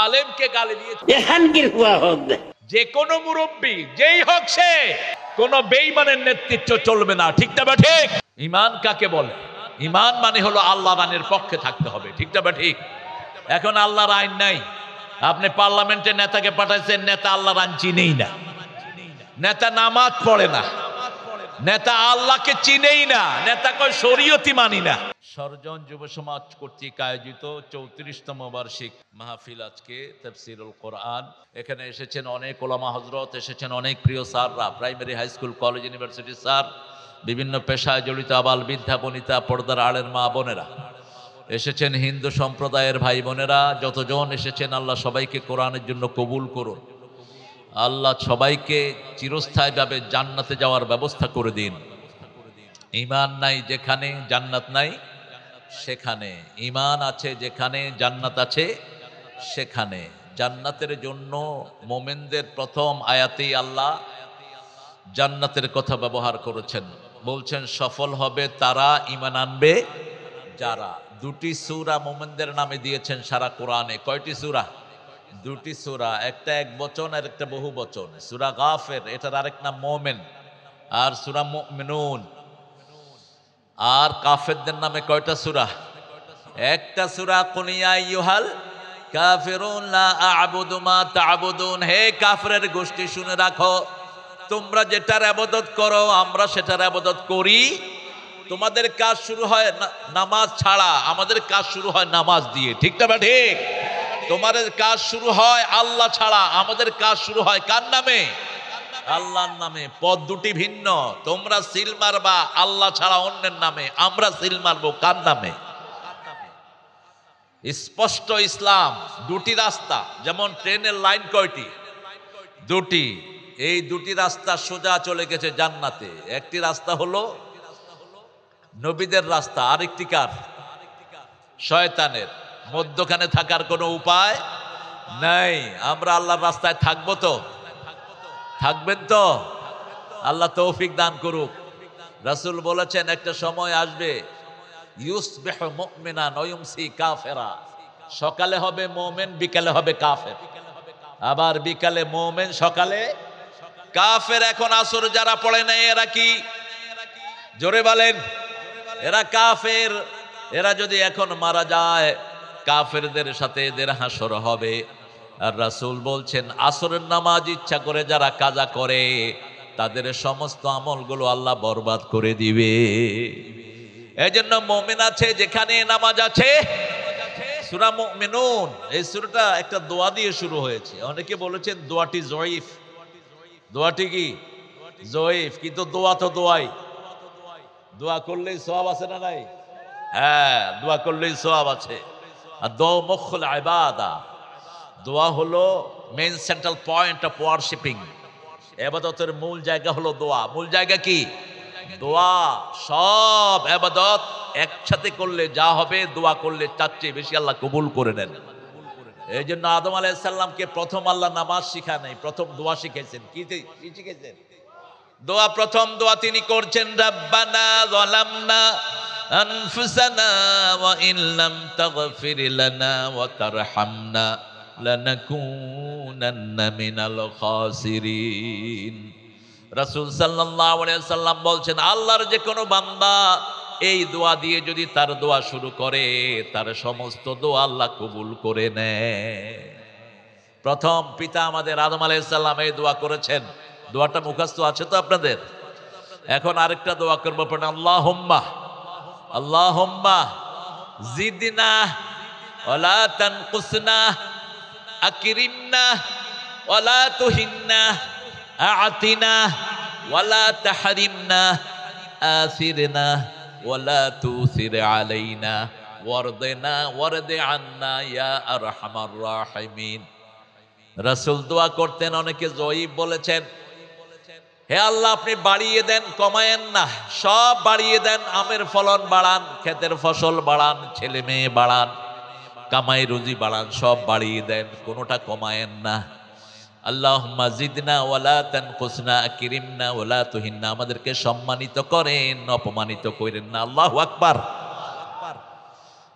আলেমকে গালি দিয়েছে যে কোনো মুরব্বী যেই হোক সে কোন বেঈমানের নেতৃত্ব চলবে না, ঠিক না বা ঠিক? ঈমান কাকে বলে? ঈমান মানে হলো আল্লাহর আইনের পক্ষে থাকতে হবে, ঠিক না বা ঠিক? এখন আল্লাহর আইন নাই, আপনি পার্লামেন্টে নেতাকে পাঠাইছেন, নেতা আল্লাহর আইন চিনেই না, নেতা নামাজ পড়ে না, নেতা আল্লাহকে চিনেই না, নেতা কয় শরীয়তই মানি না। সরজন যুব সমাজ কর্তৃক আয়োজিত 34তম বার্ষিক মাহফিল, আজকে তাফসীরুল কোরআন। এখানে এসেছেন অনেক ওলামা হযরত, এসেছেন অনেক প্রিয় স্যাররা, primary, high school, college, university sir, বিভিন্ন পেশায় জড়িত আবাল বৃদ্ধা বনিতা, পর্দার আড়ের মা বোনেরা, এসেছেন হিন্দু সম্প্রদায়ের ভাই বোনেরা, যতজন এসেছেন আল্লাহ সবাইকে কোরআনের জন্য কবুল করুন। আল্লাহ সবাইকে চিরস্থায়ীভাবে জান্নাতে যাওয়ার ব্যবস্থা করে দিন। ঈমান নাই যেখানে জান্নাত নাই সেখানে, ঈমান আছে যেখানে জান্নাত আছে সেখানে। জান্নাতের জন্য মোমেনদের প্রথম আয়াতেই আল্লাহ জান্নাতের কথা ব্যবহার করেছেন, বলছেন সফল হবে তারা, ঈমান আনবে যারা। দুটি সূরা মোমেনদের নামে দিয়েছেন সারা কোরআনে। কয়টি সূরা? দুটি সূরা, একটা এক বচন আর একটা বহু বচন। সূরা গাফির, এটার আরেক নাম মোমেন, আর সূরা মুমিনুন। আর কাফেরদের নামে কয়টা সূরা? একটা সূরা কুল ইয়া আইয়ুহাল কাফিরুন লা আ'বুদু মা তা'বুদুন। হে কাফেরের গোষ্ঠী শুনে রাখো, তোমরা যেটার ইবাদত করো আমরা সেটার ইবাদত করি। তোমাদের কাজ শুরু হয় নামাজ ছাড়া, আমাদের কাজ শুরু হয় নামাজ দিয়ে, ঠিক না ঠিক? তোমাদের কাজ শুরু হয় আল্লাহ ছাড়া, আমাদের কাজ শুরু হয় কার নামে? আল্লাহর নামে। পথ দুটি ভিন্ন, তোমরা সিল মারবা আল্লাহ ছাড়া অন্যের নামে, আমরা সিল মারবো কার নামে? স্পষ্ট ইসলাম, দুটি রাস্তা। যেমন ট্রেনের লাইন কয়টি? দুটি। এই দুটি রাস্তা সোজা চলে গেছে জান্নাতে। একটি রাস্তা হলো নবীদের রাস্তা, আরেকটি কার? শয়তানের। মধ্যখানে থাকার কোনো উপায় নাই। আমরা আল্লাহর রাস্তায় থাকবো তো? থাকবেন তো? আল্লাহ তৌফিক দান করুক। রাসূল বলেছেন একটা সময় আসবে, ইউসবিহু মুমিনান ওয়া ইউমসি কাফিরা। সকালে হবে মুমিন, বিকালে হবে কাফের। আবার বিকালে মুমিন, সকালে কাফের। এখন আসর যারা পড়ে নাই এরা কি? জোরে বলেন। এরা কাফের। এরা যদি এখন মারা যায়, কাফেরদের সাথে এদের হাসর হবে। আর রাসূল বলছেন আসরের নামাজ ইচ্ছা করে যারা কাজা করে তাদের সমস্ত আমলগুলো আল্লাহ বরবাদ করে দিবে। এজন্য মুমিন আছে যেখানে নামাজ আছে। সূরা মুমিনুন, এই সূরাটা একটা দোয়া দিয়ে শুরু হয়েছে। অনেকে বলেছেন দোয়াটি জয়ীফ। দোয়াটি কি? জয়ীফ। কিন্তু দোয়া তো দোয়াই। দোয়া করলেই সওয়াব আছে না নাই? হ্যাঁ, দোয়া করলেই সওয়াব আছে। আর দোয়া মুখুল ইবাদা। দোয়া হলো মেইন সেন্ট্রাল পয়েন্ট অফ ওয়ারশিপিং। ইবাদতের মূল জায়গা হলো দোয়া। মূল জায়গা কি? দোয়া। সব ইবাদত একসাথে করলে যা হবে, দোয়া করলে তার চেয়ে বেশি আল্লাহ কবুল করে নেন। এই জন্য আদম আলাইহিস সালামকে প্রথম আল্লাহ নামাজ শিখায় নাই, প্রথম দোয়া শিখাইছেন। কি শিখাইছেন? দোয়া। প্রথম দোয়া তিনি করছেন রাব্বানা যালামনা আনফুসানা ওয়া ইন লাম তাগফির লানা ওয়া তারহামনা লানাকুনান্না মিনাল খাসিরিন। রাসূল সাল্লাল্লাহু আলাইহি সাল্লাম বলছেন আল্লাহর যে কোনো বান্দা এই দোয়া দিয়ে যদি তার দোয়া শুরু করে, তার সমস্ত দোয়া আল্লাহ কবুল করে নেয়। প্রথম পিতা আমাদের আদম আলাইহিস সালাম এই দোয়া করেছেন। দোয়াটা মুখস্থ আছে তো আপনাদের? এখন আরেকটা দোয়া করবো, আল্লাহুম্মা আল্লাহুম্মা জিদনা ওয়ালা তানকুসনা আকরিমনা ওয়ালা তুহিন্না আ'তিনা ওয়ালা তাহরিমনা আসিরনা ওয়ালা তুসির আলাইনা ওয়ারদিনা ওয়ারদি আন্না ইয়া আরহামার রাহিমিন। রাসূল দোয়া করতেন, অনেকে জয়ীব বলেছেন। হে আল্লাহ, আপনি বাড়িয়ে দেন, কমায়েন না। সব বাড়িয়ে দেন। আমের ফলন বাড়ান, ক্ষেতের ফসল বাড়ান, ছেলে মেয়ে বাড়ান, কামাই রুজি বাড়ান, সব বাড়িয়ে দেন, কোনোটা কমায়েন না। আল্লাহুম্মা জিদনা ওয়ালা তানকুসনা আকরিমনা ওয়ালা তুহিন্না। আমাদেরকে সম্মানিত করেন, অপমানিত করেন না। আল্লাহু আকবার।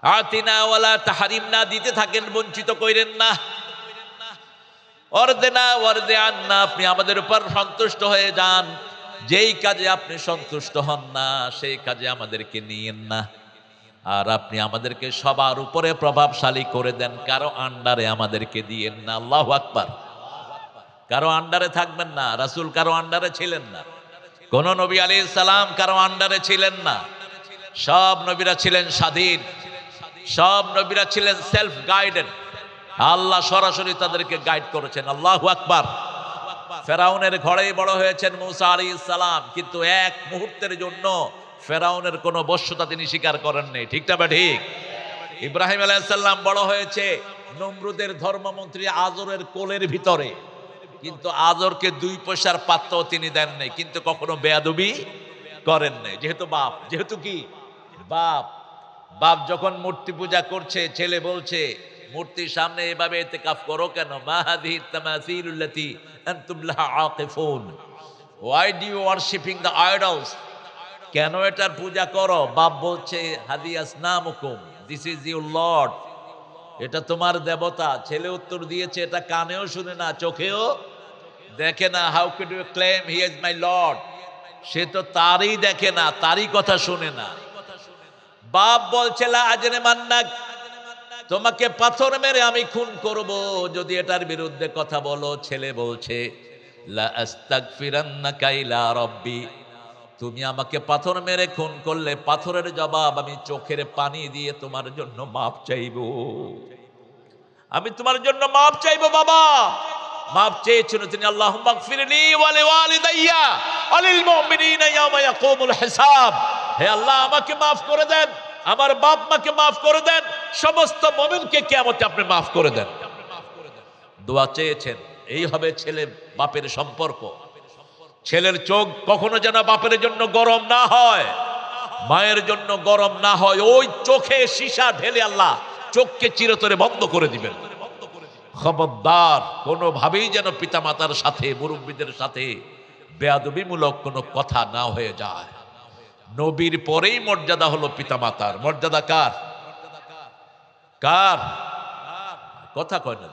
আতিনা ওয়ালা তাহরিমনা, দিতে থাকেন, বঞ্চিত কইরেন না। ওয়ারদিনা ওয়ারদি আন্না, আপনি আমাদের উপর সন্তুষ্ট হয়ে যান। যেই কাজে আপনি সন্তুষ্ট হন না সেই কাজে আমাদেরকে নিয়েন না। আর আপনি আমাদেরকে সবার উপরে প্রভাবশালী করে দেন, কারো আন্ডারে আমাদেরকে দিয়েন না। আল্লাহু আকবার। কারো আন্ডারে থাকবেন না। রাসূল কারো আন্ডারে ছিলেন না, কোন নবী আলাইহিস সালাম কারো আন্ডারে ছিলেন না। সব নবীরা ছিলেন স্বাধীন, সব নবীরা ছিলেন সেলফ গাইডেড। আল্লাহ সরাসরি তাদেরকে গাইড করেছেন। আল্লাহু আকবার। ফেরাউনের ঘরেই বড় হয়েছেন মূসা আলাইহিস সালাম, কিন্তু এক মুহূর্তের জন্য ফেরাউনের কোনো বশ্যতা তিনি স্বীকার করেননি। ঠিক না ঠিক? ইব্রাহিম আলাইহিস সালাম বড় হয়েছে নমরুদের ধর্মমন্ত্রী আজরের কোলের ভিতরে, কিন্তু আজরকে 2 পয়সার পাত্র তিনি দেন নাই, কিন্তু কখনো বেয়াদবি করেন নাই। যেহেতু বাপ, যেহেতু কি বাপ, বাপ যখন মূর্তি পূজা করছে, ছেলে বলছে মূর্তির সামনে এভাবে ইতিকাফ করো কেন? মা হাযিহি তামাসিলুল্লাতী আনতুম লাহা আকিফুন, why do you worshipping the idols? কেন এটার পূজা করো? বাপ বলছে হাযিহি আসনামুকুম, দিস ইজ ইউর লর্ড, এটা তোমার দেবতা। ছেলে উত্তর দিয়েছে এটা কানেও শুনে না, চোখেও দেখে না। How could you claim he is my lord? সে তো তারই দেখে না, তারই কথা শুনে না। বাপ বলছে লা আজরে মান্নাক, তোমাকে পাথর মেরে আমি খুন করব যদি এটার বিরুদ্ধে কথা বলো। ছেলে বলছে লা আস্তাগফিরান্নাকা ইলা রাব্বি, তুমি আমাকে পাথর মেরে খুন করলে পাথরের জবাব আমি চোখের পানি দিয়ে তোমার জন্য মাপ চাইবো, আমি তোমার জন্য মাপ চাইবো। বাবা মাপ চেয়েছেন তিনি, আল্লাহুম্মা গফিরলি ওয়া লিওয়ালিদাইয়া ওয়া লিল মুমিনিনা ইয়াওমা ইয়াকুমুল হিসাব। হে আল্লাহ আমাকে মাফ করে দেন, আমার বাপ মাকে মাফ করে দেন, সমস্ত মুমিনকে কিয়ামতে আপনি মাফ করে দেন। দোয়া চেয়েছেন। এই হবে ছেলে বাপের সম্পর্ক। ছেলের চোখ কখনো যেন বাপের জন্য গরম না হয়, মায়ের জন্য গরম না হয়। ওই চোখে সীসা ঢেলে আল্লাহ চোখকে চিরতরে বন্ধ করে দিবেন। খবরদার কোনোভাবেই যেন পিতামাতার সাথে, মুরব্বীদের সাথে বেয়াদবিমূলক কোনো কথা না হয়ে যায়। নবীর পরেই মর্যাদা হলো পিতামাতার। মর্যাদা কার? কার কথা কয় না?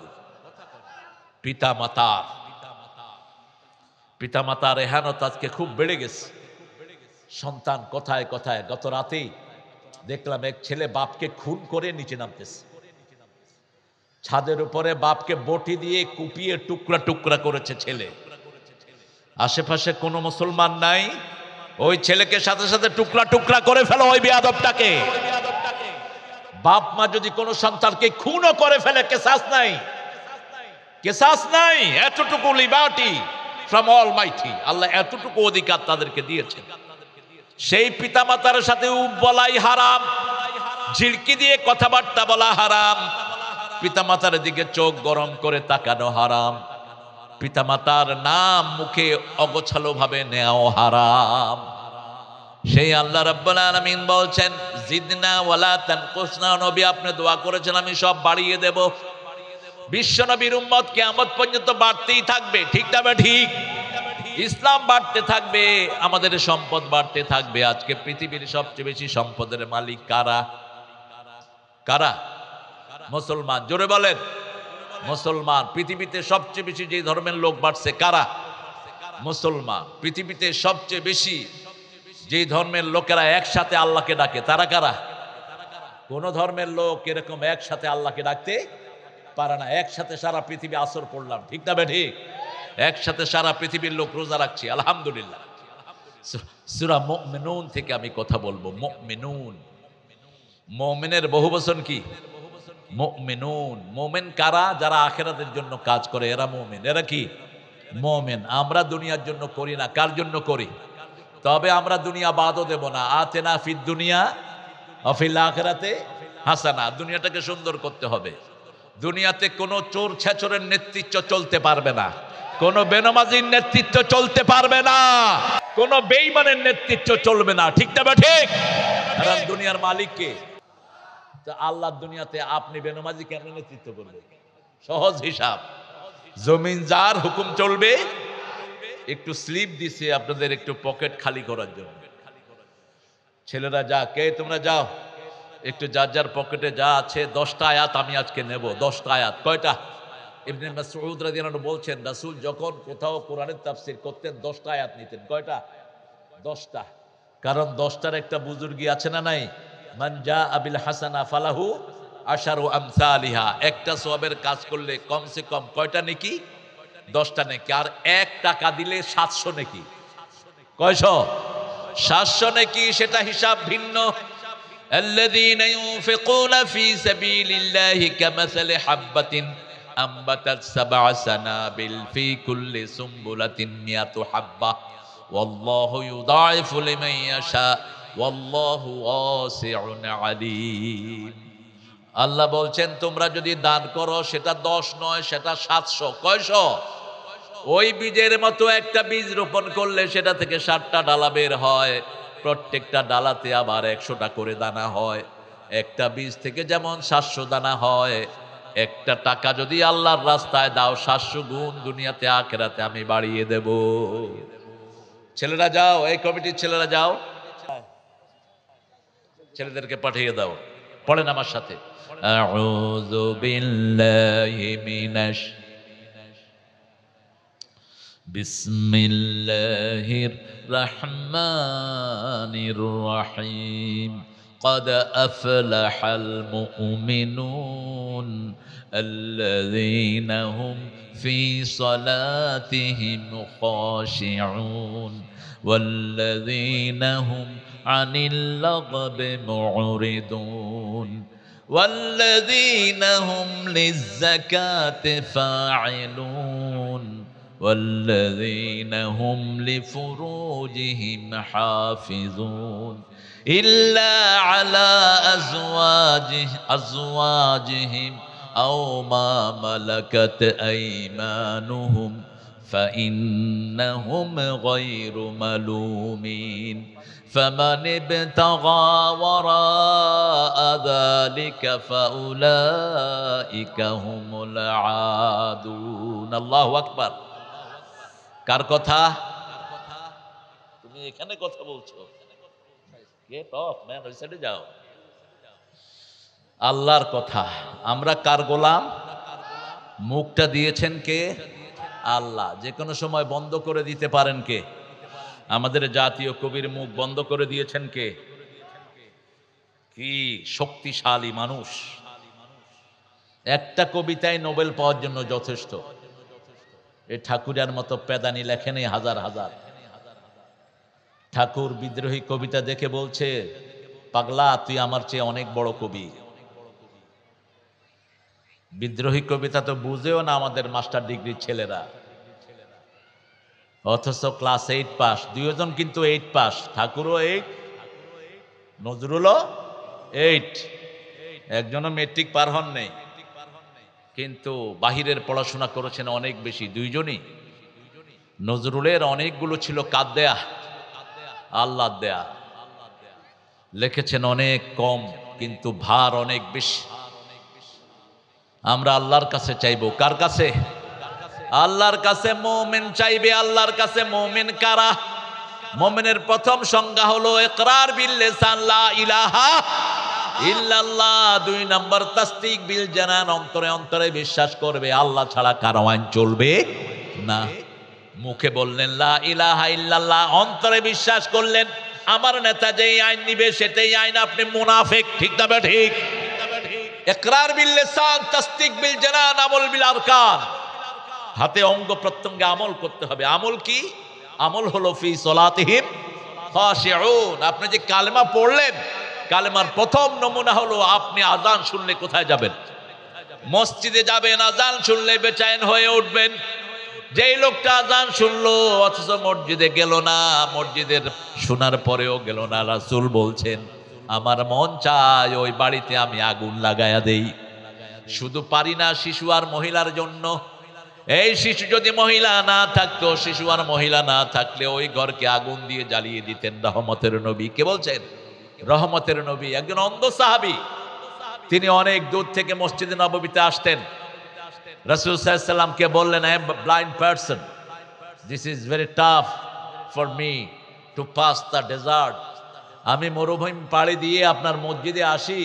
পিতামাতার। পিতামাতার এহানত আজকে খুব বেড়ে গেছে। সন্তান কথায় কথায়, গত রাতেই দেখলাম এক ছেলে বাপকে খুন করে নিচে নামতেছে। ছাদের উপরে বাপকে বটি দিয়ে কুপিয়ে টুকরা টুকরা করেছে ছেলে। আশেপাশে কোনো মুসলমান নাই, ওই ছেলেকে সাথে সাথে টুকরা টুকরা করে ফেলো ওই বেয়াদবটাকে। বাপ মা যদি কোনো সন্তানকে খুনও করে ফেলে, কেসাস নাই, কেসাস নাই। এতটুকু লিবার্টি ফ্রম অলমাইটি, আল্লাহ এতটুকু অধিকার তাদেরকে দিয়েছেন। সেই পিতামাতার সাথে বলাই হারাম, ঝিড়কি দিয়ে কথাবার্তা বলা হারাম, পিতামাতার দিকে চোখ গরম করে তাকানো হারাম, পিতামাতার নাম মুখে অগোছালো ভাবে নেওয়া হারাম। সেই আল্লাহ রাব্বুল আলামিন বলছেন জিদনা ওয়ালা তানকুসনা। নবী আপনি দোয়া করেছেন আমি সব বাড়িয়ে দেব। বিশ্ব নবীর উম্মত কিয়ামত পর্যন্ত বাড়তেই থাকবে। ঠিক না ঠিক? ইসলাম বাড়তে থাকবে, আমাদের সম্পদ বাড়তে থাকবে। আজকে পৃথিবীর সবচেয়ে বেশি সম্পদের মালিক কারা? কারা? মুসলমান। জোরে বলেন মুসলমান। পৃথিবীতে সবচেয়ে বেশি যে ধর্মের লোক বাড়ছে কারা? মুসলমান। পৃথিবীতে সবচেয়ে বেশি যে ধর্মের লোকেরা একসাথে আল্লাহকে ডাকে তারা কারা? কোন ধর্মের লোক এরকম একসাথে আল্লাহকে ডাকতে পারে না। একসাথে সারা পৃথিবী আসর পড়লাম, ঠিক না ঠিক? একসাথে সারা পৃথিবীর লোক রোজা রাখছি, আলহামদুলিল্লাহ। সূরা মুমিনুন থেকে আমি কথা বলবো। মুমিনুন, মুমিনের বহুবচন কি? মুমিনুন। মুমিন কারা? যারা আখিরাতের জন্য কাজ করে, এরা মুমিন। এরা কি? মুমিন। আমরা দুনিয়ার জন্য করি না। কার জন্য করি? তবে আমরা দুনিয়া বাদও দেব না। আতেনা ফিদ দুনিয়া ওয়া ফিল আখিরাতে হাসানা। দুনিয়াটাকে সুন্দর করতে হবে। দুনিয়াতে কোনো চোর ছেচরের নেতৃত্ব চলতে পারবে না, কোনো বেনামাজির নেতৃত্ব চলতে পারবে না, কোনো বেঈমানের নেতৃত্ব চলবে না। ঠিক না ঠিক? কারণ দুনিয়ার মালিক কে? আল্লাহ। দুনিয়াতে আপনি বেনামাজি কেন নেতৃত্ব করবেন? সহজ হিসাব, জমিন যার হুকুম চলবে। একটু স্লিপ দিছে আপনাদের একটু পকেট খালি করার জন্য। ছেলেরা যা, কে তোমরা যাও, একটু যার যার পকেটে যা আছে 10টা আয়াত আমি আজকে নেব। 10টা আয়াত। কয়টা? ইবনে মাসউদ রাদিয়াল্লাহু আনহু বলছেন রাসূল যখন কোথাও কোরআনের তাফসীর করতেন 10টা আয়াত নিতেন। কয়টা? 10টা। কারণ 10টার একটা বুজুর্গি আছে না নাই? মান জাআ বিল হাসানা ফালাহু আশারু আমসালিহা। একটা সওয়াবের কাজ করলে কমসে কম কয়টা নেকি? 10টা নেকি। আর 1 টাকা দিলে 700 নেকি। কয়শো? 700 নেকি। সেটা হিসাব ভিন্ন। الذين ينفقون في سبيل الله كمثل حبة أنبتت 7 سنابل في كل سنبلة 100 حبة والله يضاعف لمن يشاء والله واسع عليم। আল্লাহ বলছেন তোমরা যদি দান করো সেটা 10 নয়, সেটা 700। কয়শো? ওই বীজের মতো একটা বীজ রোপণ করলে সেটা থেকে 7টা ডালা বের হয়, প্রত্যেকটা ডালাতে আবার 100টা করে দানা হয়। একটা বীজ থেকে যেমন 700 দানা হয়, একটা টাকা যদি আল্লাহর রাস্তায় দাও 700 গুণ দুনিয়াতে আখেরাতে আমি বাড়িয়ে দেব। ছেলেরা যাও, এই কমিটির ছেলেরা যাও, ছেলেদেরকে পাঠিয়ে দাও। পড়েন আমার সাথে, আউযু বিল্লাহি মিনাশ বিসমিল্লাহির রহমানির রহিম। قد أفلح المؤمنون الذين هم في صلاتهم خاشعون والذين هم عن اللغو معرضون والذين هم للزكاة فاعلون والذين هم لفروجهم حافظون إلا على أزواجهم أو ما ملكت أيمانهم فإنهم غير ملومين فمن ابتغى وراء ذلك فأولئك هم العادون। الله أكبر। কার কথা? তুমি এখানে কথা বলছো? গেট অফ ম্যান, ওই সাইডে যাও। আল্লাহর কথা। আমরা কার গোলাম? মুখটা দিয়েছেন কে? আল্লাহ। যে কোনো সময় বন্ধ করে দিতে পারেন কে? আমাদের জাতীয় কবির মুখ বন্ধ করে দিয়েছেন কে? কি শক্তিশালী মানুষ! একটা কবিতায় নোবেল পাওয়ার জন্য যথেষ্ট। এই ঠাকুরের মতো পেদানি লেখেনি হাজার হাজার। ঠাকুর বিদ্রোহী কবিতা দেখে বলছে, পাগলা তুই আমার চেয়ে অনেক বড় কবি। বিদ্রোহী কবিতা তো বুঝেও না আমাদের মাস্টার ডিগ্রির ছেলেরা, অথচ ক্লাস 8 পাস। দুইজন কিন্তু 8 পাস, ঠাকুরও 8, নজরুলও 8। একজনও মেট্রিক পার হন নেই, কিন্তু বাহিরের পড়াশোনা করেছেন অনেক বেশি। দুইজনই। নজরুলের অনেকগুলো ছিল কাদ দেয়া, আল্লাহ দেয়া। লিখেছেন অনেক কম, কিন্তু ভার অনেক বেশি। আমরা আল্লাহর কাছে চাইবো। কার কাছে? আল্লাহর কাছে। মুমিন চাইবে আল্লাহর কাছে। মুমিন কারা? মুমিনের প্রথম সংজ্ঞা হলো ইকরার বিল লিসান লা ইলাহা ইল্লাল্লাহ। 2 নম্বর তাসদিক বিল জানান, অন্তরে অন্তরে বিশ্বাস করবে আল্লাহ ছাড়া কারো আইন চলবে না। মুখে বললেন লা ইলাহা ইল্লাল্লাহ, অন্তরে বিশ্বাস করলেন আমার নেতা যেই আইন নিবে সেটাই আইন। আপনি মুনাফিক। ঠিক না ঠিক? ইকরার বিল লিসান, তাসদিক বিল জানান, আমল বিল আরকান। হাতে অঙ্গ প্রত্যঙ্গে আমল করতে হবে। আমল কি? আমল হলো ফি সলাতিহিম খাশিউন। আপনি যে কালেমা পড়লেন, কালেমার প্রথম নমুনা হলো আপনি আজান শুনলে কোথায় যাবেন? মসজিদে যাবেন। আজান শুনলে বেচैन হয়ে উঠবেন। যেই লোকটা আজান শুনলো অথচ মসজিদে গেল না, মসজিদের শোনার পরেও গেল না, রাসূল বলছেন আমার মন চায় ওই বাড়িতে আমি আগুন লাগায়া দেই। শুধু পারি না শিশু আর মহিলার জন্য। এই শিশু যদি মহিলা না থাকতো, শিশু আর মহিলা না থাকলে ওই ঘরকে আগুন দিয়ে জ্বালিয়ে দিতেন রহমতের নবী। কে বলছেন? রহমতের নবী। একজন অন্ধ সাহাবী, তিনি অনেক দূর থেকে মসজিদে নববীতে আসতেন। রাসূল সাল্লাল্লাহু আলাইহি ওয়াসাল্লামকে বললেন, I am a blind person, this is very tough for me to pass the desert. আমি মরুভূমি পাড়ি দিয়ে আপনার মসজিদে আসি,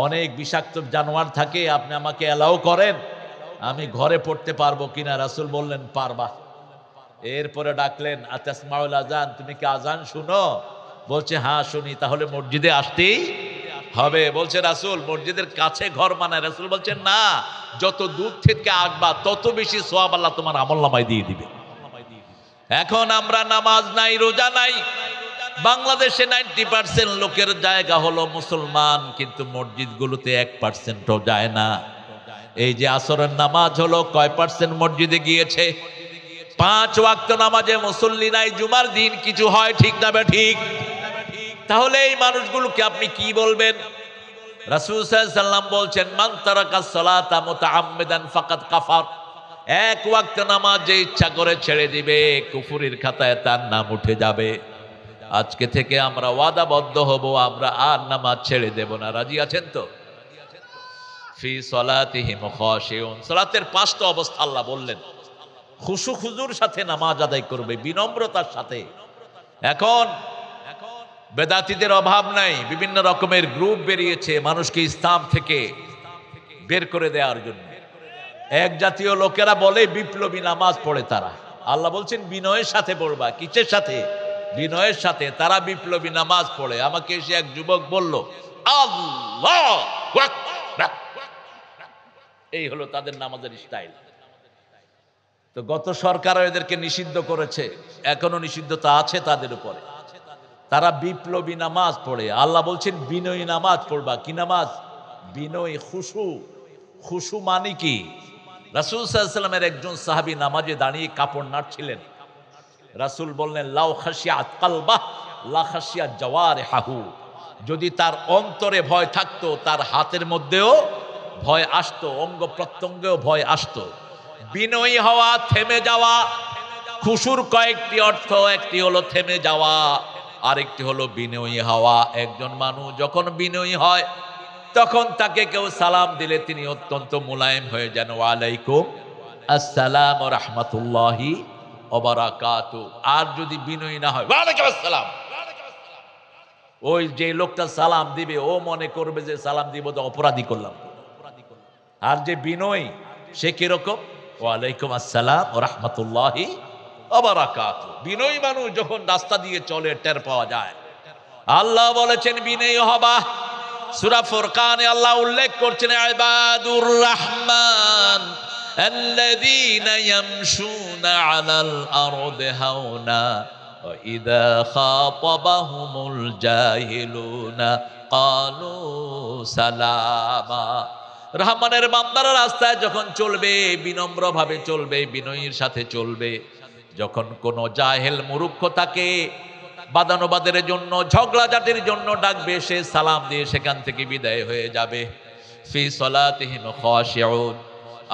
অনেক বিষাক্ত জানোয়ার থাকে, আপনি আমাকে অ্যালাউ করেন, আমি ঘরে পড়তে পারবো কিনা? রাসূল বললেন পারবা। এরপরে ডাকলেন আতাসমাউল আজান, তুমি কি আজান শুনো? বলছে হ্যাঁ শুনি। তাহলে মসজিদে আসতেই হবে। বলছে রাসূল মসজিদের কাছে ঘর বানায়? রাসূল বলছেন না, যত দূর থেকে আসবা তত বেশি সওয়াব আল্লাহ তোমার আমলনামায় দিয়ে দিবে। এখন আমরা নামাজ নাই, রোজা নাই, বাংলাদেশে 90% লোকের জায়গা হলো মুসলমান, কিন্তু মসজিদগুলোতে 1%ও যায় না। এই যে আসরের নামাজ হলো, কয় পার্সেন্ট মসজিদে গিয়েছে? 5 ওয়াক্ত নামাজে মুসল্লি নাই, জুমার দিন কিছু হয়, ঠিক না ঠিক? তাহলে এই মানুষগুলোকে আপনি কি বলবেন? রাসূল সাল্লাল্লাহু আলাইহি সাল্লাম বলছেন মান তারাকাস সালাতা মুতাআম্মিদান ফাকাদ কাফার। 1 ওয়াক্ত নামাজ যে ইচ্ছা করে ছেড়ে দিবে, কুফরির খাতায় তার নাম উঠে যাবে। আজকে থেকে আমরা ওয়াদাবদ্ধ হব, আমরা আর নামাজ ছেড়ে দেব না। রাজি আছেন তো? ফি সলাতিহিম খাশিউন। সালাতের 5টা অবস্থা আল্লাহ বললেন, খুশু খুজুর সাথে নামাজ আদায় করবে, বিনম্রতার সাথে। এখন বেদাতীদের অভাব নাই, বিভিন্ন রকমের গ্রুপ বেরিয়েছে মানুষকে ইসলাম থেকে বের করে দেওয়ার জন্য। এক জাতীয় লোকেরা বলে বিপ্লবী নামাজ পড়ে তারা। আল্লাহ বলছেন বিনয়ের সাথে পড়বা। কিসের সাথে? বিনয়ের সাথে। তারা বিপ্লবী নামাজ পড়ে। আমাকে এসে এক যুবক বলল আল্লাহু আকবার, এই হলো তাদের নামাজের স্টাইল। তো গত সরকারও এদেরকে নিষিদ্ধ করেছে, এখনো নিষিদ্ধতা আছে তাদের উপরে। তারা বিপ্লবী নামাজ পড়ে। আল্লাহ বলছেন বিনয়ী নামাজ পড়বা। কি নামাজ? বিনয়ী, খুশু। খুশু মানে কি? রাসূল সাল্লাল্লাহু আলাইহি ওয়াসাল্লামের একজন সাহাবী নামাজে দাঁড়িয়ে কাপড় নাড়ছিলেন। রাসূল বললেন লাউ খাশিয়াত কালবাহ লা খাশিয়াত জাওয়ারিহু। যদি তার অন্তরে ভয় থাকতো, তার হাতের মধ্যেও ভয় আসতো, অঙ্গ প্রত্যঙ্গেও ভয় আসতো। বিনয়ী হওয়া, থেমে যাওয়া। খুশুর কয়েকটি অর্থ, একটি হলো থেমে যাওয়া, আরেকটি হলো বিনয়ী হওয়া। একজন মানুষ যখন বিনয়ী হয়, তখন তাকে কেউ সালাম দিলে তিনি অত্যন্ত মোলায়েম হয়ে যান। ওয়ালাইকুম আসসালাম ওয়া রাহমাতুল্লাহি ওয়া বারাকাতুহু। আর যদি বিনয়ী না হয়, ওয়ালাইকুম আসসালাম, ওই যে লোকটা সালাম দিবে ও মনে করবে যে সালাম দিব তো অপরাধী করলাম। আর যে বিনয়ী সে কিরকম? ওয়ালাইকুম আসসালাম ওয়া রাহমাতুল্লাহি ওয়া বারাকাতুহু। বিনয়ী মানুষ যখন রাস্তা দিয়ে চলে টের পাওয়া যায়। আল্লাহ বলেছেন বিনয়ী হবা। সূরা ফুরকানে আল্লাহ উল্লেখ করছেন ইবাদুর রহমান আল্লাযীনা ইয়ামশুনা আলাল আরদি হাওনা ওয়া ইযা খাতাবাহুমুল জাহিলুনা ক্বালু সালামা। রহমানের বান্দারা রাস্তায় যখন চলবে বিনম্রভাবে চলবে, বিনয়ীর সাথে চলবে। যখন কোন জাহেল মূর্খ তাকে বাদানুবাদের জন্য, ঝগড়াঝাটির জন্য ডাকবে, সে সালাম দিয়ে সেখান থেকে বিদায় হয়ে যাবে। ফি সলাতিহিম খাশিউন।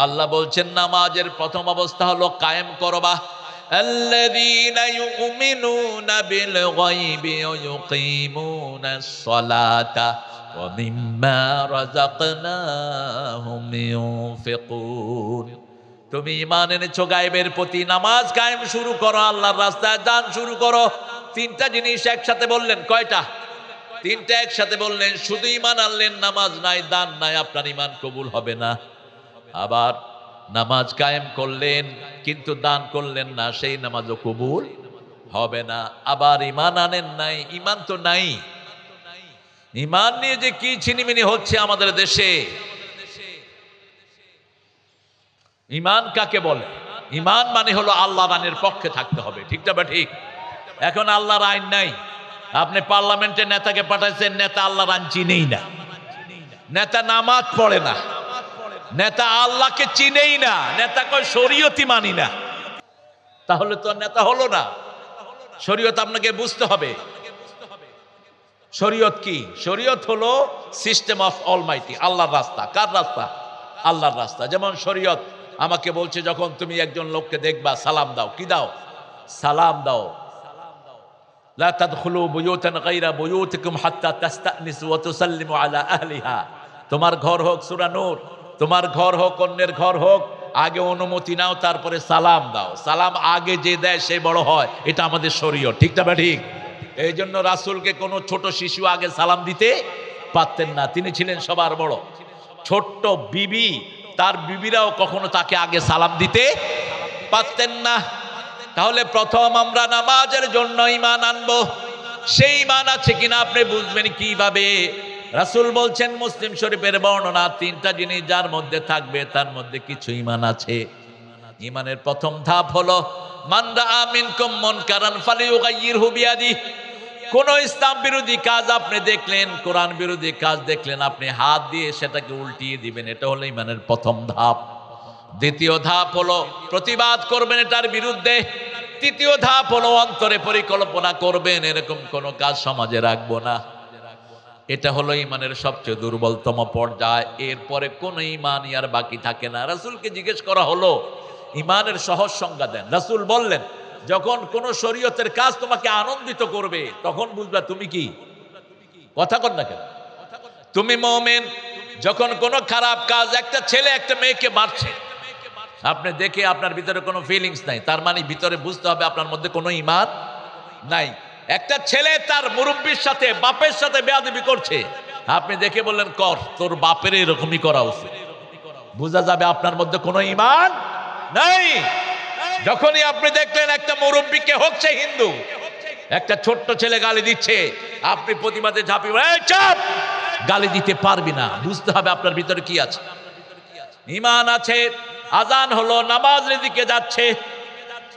আল্লাহ বলছেন নামাজের প্রথম অবস্থা হলো কায়েম করবা। আল্লাযীনা ইউমিনুনা বিল গায়বি ওয়া ইউকিমুনাস সালাতা ওয়া মিম্মা রাযাকনাহুম ইউনফিকুন। তুমি ঈমান এনেছো গায়বের প্রতি, নামাজ কায়েম শুরু করো, আল্লাহর রাস্তায় দান শুরু করো। 3টা জিনিস একসাথে বললেন। কয়টা? 3টা একসাথে বললেন। শুধু ঈমান আনলেন, নামাজ নাই, দান নাই, আপনার ঈমান কবুল হবে না। আবার নামাজ কায়েম করলেন কিন্তু দান করলেন না, সেই নামাজও কবুল হবে না। আবার ঈমান আনেন নাই, ঈমান তো নাই। ঈমান নিয়ে যে কি ছিনিমিনি হচ্ছে আমাদের দেশে। ঈমান কাকে বলে? ঈমান মানে হলো আল্লাহর আইনের পক্ষে থাকতে হবে, ঠিক না ঠিক? এখন আল্লাহর আইন নাই। আপনি পার্লামেন্টে নেতাকে পাঠাইছেন, নেতা আল্লাহর আইন চিনেই না, নেতা নামাজ পড়ে না, নেতা আল্লাহকে চিনেই না, নেতা কয় শরীয়তই মানি না। তাহলে তো নেতা হলো না। শরীয়ত আপনাকে বুঝতে হবে। শরীয়ত কি? শরীয়ত হলো সিস্টেম অফ অলমাইটি, আল্লাহর রাস্তা। কার রাস্তা? আল্লাহর রাস্তা। যেমন শরীয়ত আমাকে বলছে যখন তুমি একজন লোককে দেখবা সালাম দাও। কি দাও? সালাম দাও। লা তাদখুলু বুয়ুতান গায়রা বুয়ুতিকুম হাত্তা তাস্তানিসু ওয়া তুসাল্লিমু আলা আহলিহা। তোমার ঘর হোক, সূরা নূর, তোমার ঘর হোক, অন্যের ঘর হোক, আগে অনুমতি নাও, তারপরে সালাম দাও। সালাম আগে যে দেয় সে বড় হয়, এটা আমাদের শরীয়ত, ঠিক না ঠিক? এই জন্য রাসূলকে কোনো ছোট শিশু আগে সালাম দিতে পারতেন না, তিনি ছিলেন সবার বড়। ছোট্ট বিবি, তার বিবিরাও কখনো তাকে আগে সালাম দিতে পারতেন না। তাহলে প্রথম আমরা নামাজের জন্য ঈমান আনবো। সেই ঈমান আছে কিনা আপনি বুঝবেন কিভাবে? রাসূল বলছেন, মুসলিম শরীফের বর্ণনা, তিনটা জিনিস যার মধ্যে থাকবে তার মধ্যে কিছু ঈমান আছে। ঈমানের প্রথম ধাপ হলো মান রাআ মিনকুম মুনকারান ফালিয়ুগাইয়িরহু বিয়াদিহি। কোন ইসলাম বিরোধী কাজ আপনি দেখলেন, কোরআন বিরোধী কাজ দেখলেন, আপনি হাত দিয়ে সেটাকে উল্টিয়ে দিবেন, এটা হলো ঈমানের প্রথম ধাপ। দ্বিতীয় ধাপ হলো প্রতিবাদ করবেন এটার বিরুদ্ধে। তৃতীয় ধাপ হলো অন্তরে পরিকল্পনা করবেন এরকম কোন কাজ সমাজে রাখবো না। এটা হলো ঈমানের সবচেয়ে দুর্বলতম পর্যায়। এরপরে কোন ঈমানই আর বাকি থাকে না। রাসূলকে জিজ্ঞেস করা হলো ঈমানের সহজ সংজ্ঞা দেন। রাসূল বললেন, যখন কোন শরীয়তের কাজ তোমাকে আনন্দিত করবে তখন বুঝবা তুমি কি। কথা কর না কেন? তুমি মুমিন। যখন কোন খারাপ কাজ, একটা ছেলে একটা মেয়েকে মারছে, আপনি দেখে আপনার ভিতরে কোনো ফিলিংস নাই, তার মানে ভিতরে বুঝতে হবে আপনার মধ্যে কোনো ঈমান নাই। একটা ছেলে তার মুরব্বির সাথে, বাপের সাথে বেয়াদবি করছে, আপনি দেখে বললেন কর, তোর বাপের এরকমই করা উচিত, বোঝা যাবে আপনার মধ্যে কোনো ঈমান নাই। যখনই আপনি দেখলেন একটা মুরব্বিকে, হোক সে হিন্দু, একটা ছোট্ট ছেলে গালি দিচ্ছে, আপনি প্রতিবাদে ঝাঁপিয়ে পড়ে চাপ, গালি দিতে পারবি না, বুঝতে হবে আপনার ভিতরে কি আছে, ঈমান আছে। আজান হলো, নামাজের দিকে যাচ্ছে,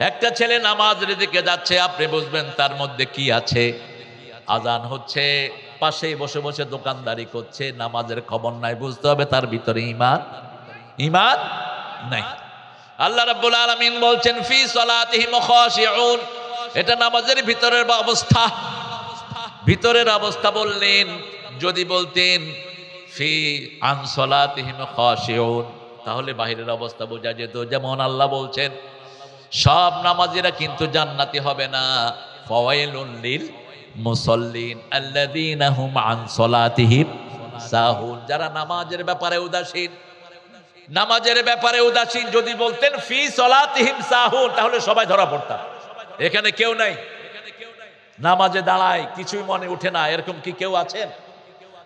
একটা ছেলে নামাজের দিকে যাচ্ছে, আপনি বুঝবেন তার মধ্যে কি আছে। আজান হচ্ছে, পাশেই বসে বসে দোকানদারি করছে, নামাজের খবর নাই, বুঝতে হবে তার ভিতরে ঈমান নাই। আল্লাহ রাব্বুল আলামিন বলছেন ফি সালাতিহিম খাশিউন, এটা নামাজের ভিতরের অবস্থা। ভিতরের অবস্থা বললেন, যদি বলতেন ফি আন সালাতিহিম খাশিউন তাহলে বাহিরের অবস্থা বোঝা যেত। যেমন আল্লাহ বলছেন সব নামাজিরা কিন্তু জান্নাতি হবে না, ফাওয়াইলুন লিল মুসাল্লিন আল্লাযীনা হুম আন সালাতিহিম সাহুন, যারা নামাজের ব্যাপারে উদাসীন, নামাজের ব্যাপারে উদাসীন। যদি বলতেন ফি সালাতিহিম সাহুন তাহলে সবাই ধরা পড়তাম। এখানে কেউ নাই, নামাজে দাঁড়ায় কিছুই মনে উঠে না, এরকম কি কেউ আছেন?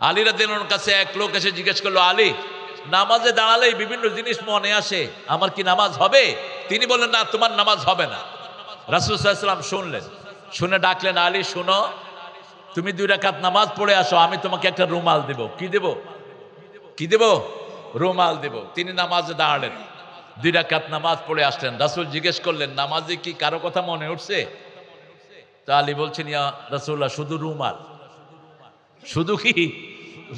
আলী রাদিয়াল্লাহু আনহুর কাছে এক লোক এসে জিজ্ঞেস করলো, আলী, নামাজে দাঁড়ালেই বিভিন্ন জিনিস মনে আসে, আমার কি নামাজ হবে? তিনি বললেন, না, তোমার নামাজ হবে না। রাসূল সাল্লাল্লাহু আলাইহি ওয়াসাল্লাম শুনলেন, শুনে ডাকলেন, আলী শুনো, তুমি 2 রাকাত নামাজ পড়ে আসো, আমি তোমাকে একটা রুমাল দেব। কি দেব? রুমাল দেব। তিনি নামাজে দাঁড়ালেন, 2 রাকাত নামাজ পড়ে আসলেন। রাসূল জিজ্ঞেস করলেন, নামাজে কি কারো কথা মনে উঠছে? তো আলী বলছেন, ইয়া রাসূলুল্লাহ, শুধু রুমাল। শুধু কি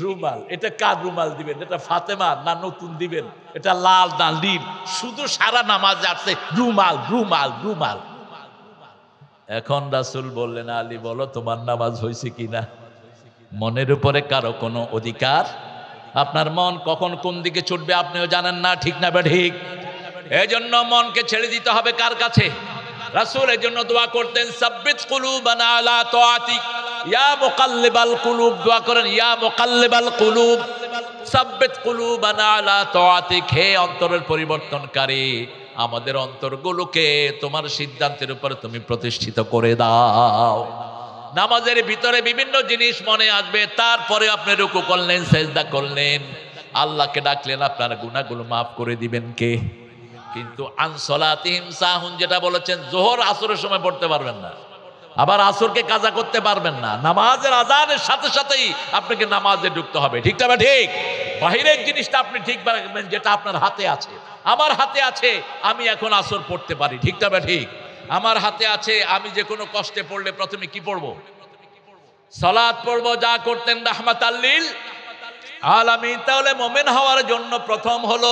রুমাল? এটা কার রুমাল দিবেন? এটা ফাতেমা না নতুন দিবেন? এটা লাল না নীল? শুধু সারা নামাজ আছে রুমাল রুমাল রুমাল। এখন রাসূল বললেন, আলী বলো তোমার নামাজ হয়েছে কিনা? মনের উপরে কারো কোনো অধিকার? আপনার মন কখন কোন দিকে ছুটবে আপনিও জানেন না, ঠিক না ঠিক? এজন্য মনকে ছেড়ে দিতে হবে কার কাছে? রাসূল এজন্য দোয়া করতেন, সাব্বিত কুলুবানা আলা তাআতিক ইয়া মুকাল্লিবাল কুলুব, দোয়া করেন, ইয়া মুকাল্লিবাল কুলুব সাব্বিত কুলুবানা আলা তাআতিক, হে অন্তরের পরিবর্তনকারী, আমাদের অন্তরগুলোকে তোমার সিদ্ধান্তের উপর তুমি প্রতিষ্ঠিত করে দাও। নামাজের ভিতরে বিভিন্ন জিনিস মনে আসবে, তারপরে আপনি রুকু করলেন, সেজদা করলেন, আল্লাহকে ডাকলেন, আপনার গুনাহগুলো মাফ করে দিবেন কে? কিন্তু আন সালাতিহিম সাহুন যেটা বলেছেন, যোহর আসরের সময় পড়তে পারবেন না, আবার আসরকে কাজা করতে পারবেন না, নামাজের আজানের সাথে সাথেই আপনাকে নামাজে ঢুকতে হবে, ঠিক না ঠিক? বাহিরের জিনিসটা আপনি ঠিক রাখবেন যেটা আপনার হাতে আছে। আমার হাতে আছে, আমি এখন আসর পড়তে পারি, ঠিক না ঠিক? আমার হাতে আছে, আমি যে কোনো কষ্টে পড়লে প্রথমে কি পড়বো? সালাত পড়বো, যা করতেন রাহমাতাল লিল আলামিন। তাহলে মুমিন হওয়ার জন্য প্রথম হলো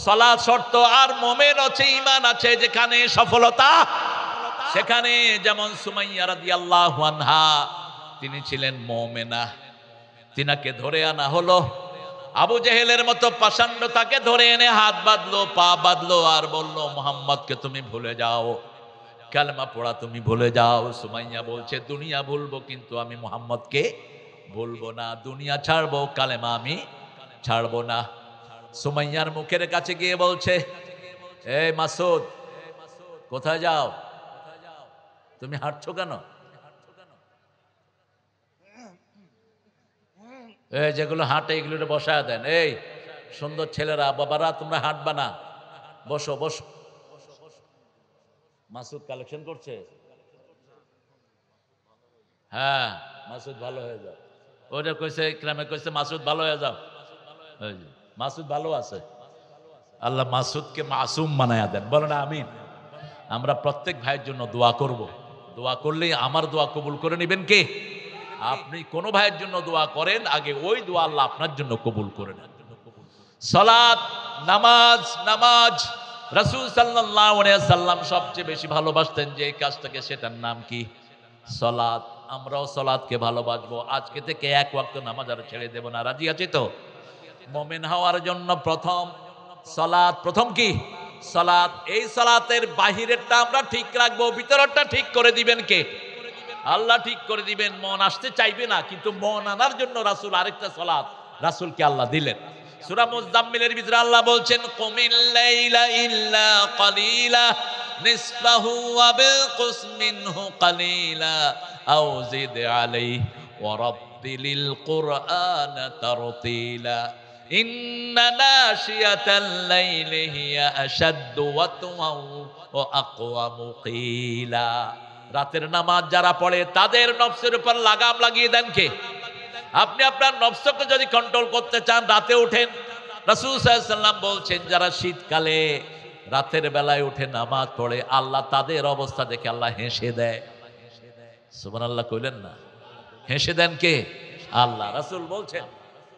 সালাত শর্ত, আর মুমিন আছে, ঈমান আছে, যেখানে সফলতা সেখানে। যেমন সুমাইয়া রাদিয়াল্লাহু আনহা, তিনি ছিলেন মুমিনা, তিনাকে ধরে আনা হলো, আবু জেহেলের মতো পাষণ্ড তাকে ধরে এনে হাত বাঁধলো, পা বাঁধলো, আর বললো, মুহাম্মদকে তুমি ভুলে যাও, কালেমা পড়া তুমি ভুলে যাও। সুমাইয়া বলছে, দুনিয়া ভুলবো কিন্তু আমি মুহাম্মদকে ভুলবো না, দুনিয়া ছাড়বো, কালেমা আমি ছাড়বো না। সুমাইয়ার মুখের কাছে গিয়ে বলছে, এই মাসুদ, কোথায় যাও? তুমি হাঁটছো কেন? এই যেগুলো হাঁটে এগুলো বসায় দেন। এই সুন্দর ছেলেরা, বাবারা, তোমরা হাঁটবা না, বসো বসো। মাসুদ কালেকশন করছে। হ্যাঁ, মাসুদ ভালো হয়ে যাও। ওটা কইছে, ইকরামে কইছে মাসুদ ভালো হয়ে যাও। ওই যে, মাসুদ ভালো আছে। আল্লাহ মাসুদকে মাসুম বানায়া দেন, বলেন আমিন। আমরা প্রত্যেক ভাইয়ের জন্য দোয়া করব। দোয়া করলেই আমার দোয়া কবুল করে নেবেন কে? আপনি কোন ভাইয়ের জন্য দোয়া করেন, আগে ওই দোয়া আল্লাহ আপনার জন্য কবুল করে নেন। সালাত, নামাজ, নামাজ রাসূল সাল্লাল্লাহু আলাইহি ওয়াসাল্লাম সবচেয়ে বেশি ভালোবাসতেন যে কাজটাকে, সেটার নাম কি? সালাত। আমরাও সালাতকে ভালোবাসবো। আজকে থেকে এক ওয়াক্ত নামাজ আর ছেড়ে দেব না। রাজি আছি তো? মুমিন হওয়ার জন্য প্রথম সালাত। প্রথম কি? সালাত। এই সালাতের বাহিরেরটা আমরা ঠিক রাখবো, ভিতরেরটা ঠিক করে দিবেন কে? আল্লাহ ঠিক করে দিবেন। মন আসতে চাইবে না, কিন্তু মন আনার জন্য রাসূল আরেকটা সালাত রাসূলকে আল্লাহ দিলেন। সূরা মুজাম্মিলের ভিতরে আল্লাহ বলছেন, কুমিল লাইলা ইল্লা কালিলা নিসফাহু ওয়া বিলকুস মিনহু কালিলা আও জিদ আলাইহি ওয়া রাত্তিলিল কুরআনা তারতিলা ইন্না নাশিয়াতাল লাইলি হিয়া আশাদ্দু ওয়াতওয়া ওয়া আকওয়ামু কিলা। রাতের নামাজ যারা পড়ে তাদের নফসের উপর লাগাম লাগিয়ে দেন কে? আপনি আপনার নফসকে যদি কন্ট্রোল করতে চান, রাতে উঠেন। রাসূল সাল্লাল্লাহু আলাইহি ওয়াসাল্লাম বলছেন, যারা শীতকালে রাতের বেলায় উঠে নামাজ পড়ে, আল্লাহ তাদের অবস্থা দেখে আল্লাহ হেসে দেয়। সুবহানাল্লাহ কইলেন না? হেসে দেন কে? আল্লাহ। রাসূল বলছেন,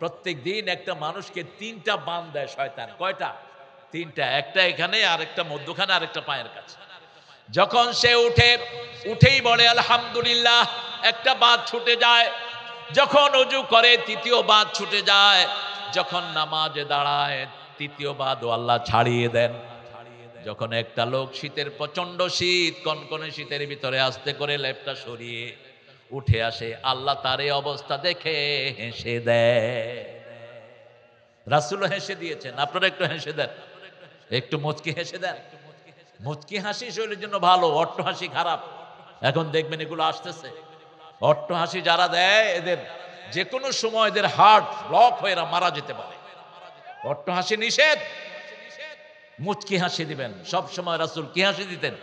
প্রত্যেক দিন একটা মানুষকে 3টা বান দেয় শয়তান। কয়টা? 3টা। একটা এখানে, আরেকটা মধ্যখানে, আরেকটা পায়ের কাছে। যখন সে উঠেই বলে আলহামদুলিল্লাহ, একটা বাদ ছুটে যায়। যখন ওযু করে, তৃতীয় বাদ ছুটে যায়। যখন নামাজে দাঁড়ায়, তৃতীয় বাদও আল্লাহ ছাড়িয়ে দেন। যখন একটা লোক শীতের, প্রচন্ড শীত, কনকনে শীতের ভিতরে আস্তে করে লেপটা সরিয়ে উঠে আসে, আল্লাহ তার এই অবস্থা দেখে হেসে দেয়। রাসূল হেসে দিয়েছেন, আপনারা একটু হেসে দেন, একটু মুচকি হেসে দেন। মুচকি হাসি শরীরের জন্য ভালো, অট্ট হাসি খারাপ। এখন দেখবেন এগুলো আসতেছে। অট্ট হাসি যারা দেয়, এদের যে কোনো সময় এদের হার্ট ব্লক হয়ে এরা মারা যেতে পারে। অট্ট হাসি নিষেধ। মুচকি হাসি দিবেন সব সময়। রাসূল কি হাসি দিতেন?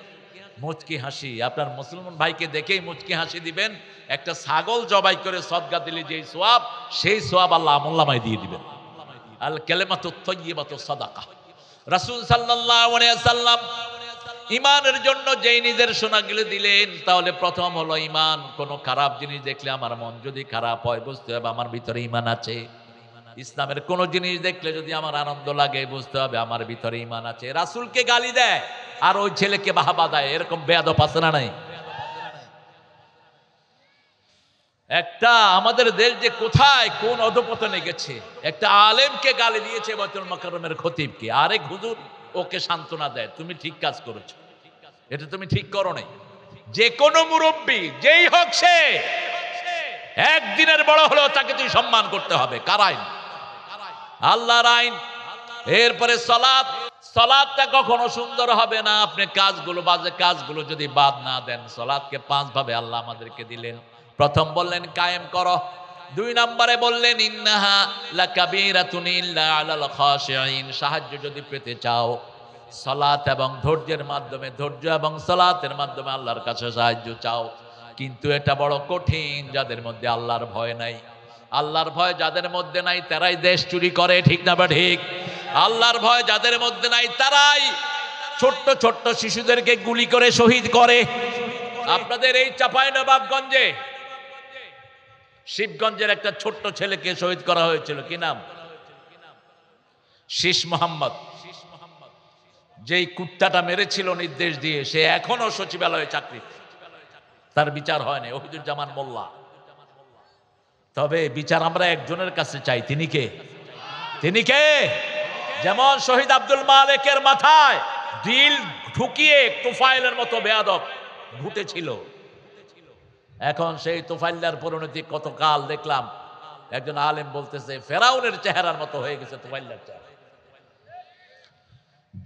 মুচকি হাসি। আপনার মুসলমান ভাইকে দেখেই মুচকি হাসি দিবেন। একটা ছাগল জবাই করে সদকা দিলে যেই সওয়াব, সেই সওয়াব আল্লাহ আমলনামায় দিয়ে দিবেন। আল কালিমাতুত তাইয়্যিবাতুস সাদাকা। রাসূল সাল্লাল্লাহু আলাইহি ওয়াসাল্লাম ইমানের জন্য যেই নিদর্শনগুলো দিলেন, তাহলে প্রথম হলো ঈমান। কোনো খারাপ জিনিস দেখলে আমার মন যদি খারাপ হয়, বুঝতে হবে আমার ভিতরে ঈমান আছে। ইসলামের কোন জিনিস দেখলে যদি আমার আনন্দ লাগে, বুঝতে হবে আমার ভিতরে ঈমান আছে। রাসূলকে গালি দেয় আর ওই ছেলেকে বাহবা দেয়, এরকম বেয়াদব আছে না নাই? একটা আমাদের দেশ যে কোথায় কোন অধপতনে গেছে। একটা আলেমকে গালি দিয়েছে বাইতুল মুকাররমের খতিবকে, আরেক হুজুর ওকে সান্ত্বনা দেয়, তুমি ঠিক কাজ করেছো, এটা তুমি ঠিক করো নাই। যে কোনো মুরব্বী যেই হোক, সে একদিনের বড় হলেও তাকে তুই সম্মান করতে হবে। কার আইন? আল্লাহর আইন। এরপরে সালাত। সালাতটা কখনো সুন্দর হবে না আপনি কাজগুলো, বাজে কাজগুলো যদি বাদ না দেন। সালাতকে 5 ভাবে আল্লাহ আমাদেরকে দিলেন। প্রথম বললেন কায়েম করো। 2 নম্বরে বললেন ইন্নাহা লাকাবীরাতুন ইল্লা আলাল খাশিঈন। সাহায্য যদি পেতে চাও, সালাত এবং ধৈর্যের মাধ্যমে, ধৈর্য এবং সালাতের মাধ্যমে আল্লাহর কাছে সাহায্য চাও। কিন্তু এটা বড় কঠিন যাদের মধ্যে আল্লাহর ভয় নাই। আল্লাহর ভয় যাদের মধ্যে নাই, তারাই দেশ চুরি করে, ঠিক না বা ঠিক? আল্লাহর ভয় যাদের মধ্যে নাই, তারাই ছোট্ট ছোট্ট শিশুদেরকে গুলি করে শহীদ করে। আপনাদের এই চাঁপাইনবাবগঞ্জে, শিবগঞ্জের একটা ছোট্ট ছেলেকে শহীদ করা হয়েছিল। কি নাম? শীষ মোহাম্মদ। যেই কুত্তাটা মেরেছিল নির্দেশ দিয়ে, সে এখনো সচিবালয়ে চাকরি, তার বিচার হয় না। ওহিদুজ্জামান মোল্লা। তবে বিচার আমরা একজনের কাছে চাই। তিনি কে? তিনি কে? যেমন শহীদ আব্দুল মালেকের মাথায় ডিল ঢুকিয়ে তোফাইলের মতো বেয়াদব ঘুটেছিল, এখন সেই তোফাইলার পরিণতি কত কাল দেখলাম। একজন আলেম বলতেছে ফেরাউনের চেহারার মতো হয়ে গেছে তোফাইলার চেহারা।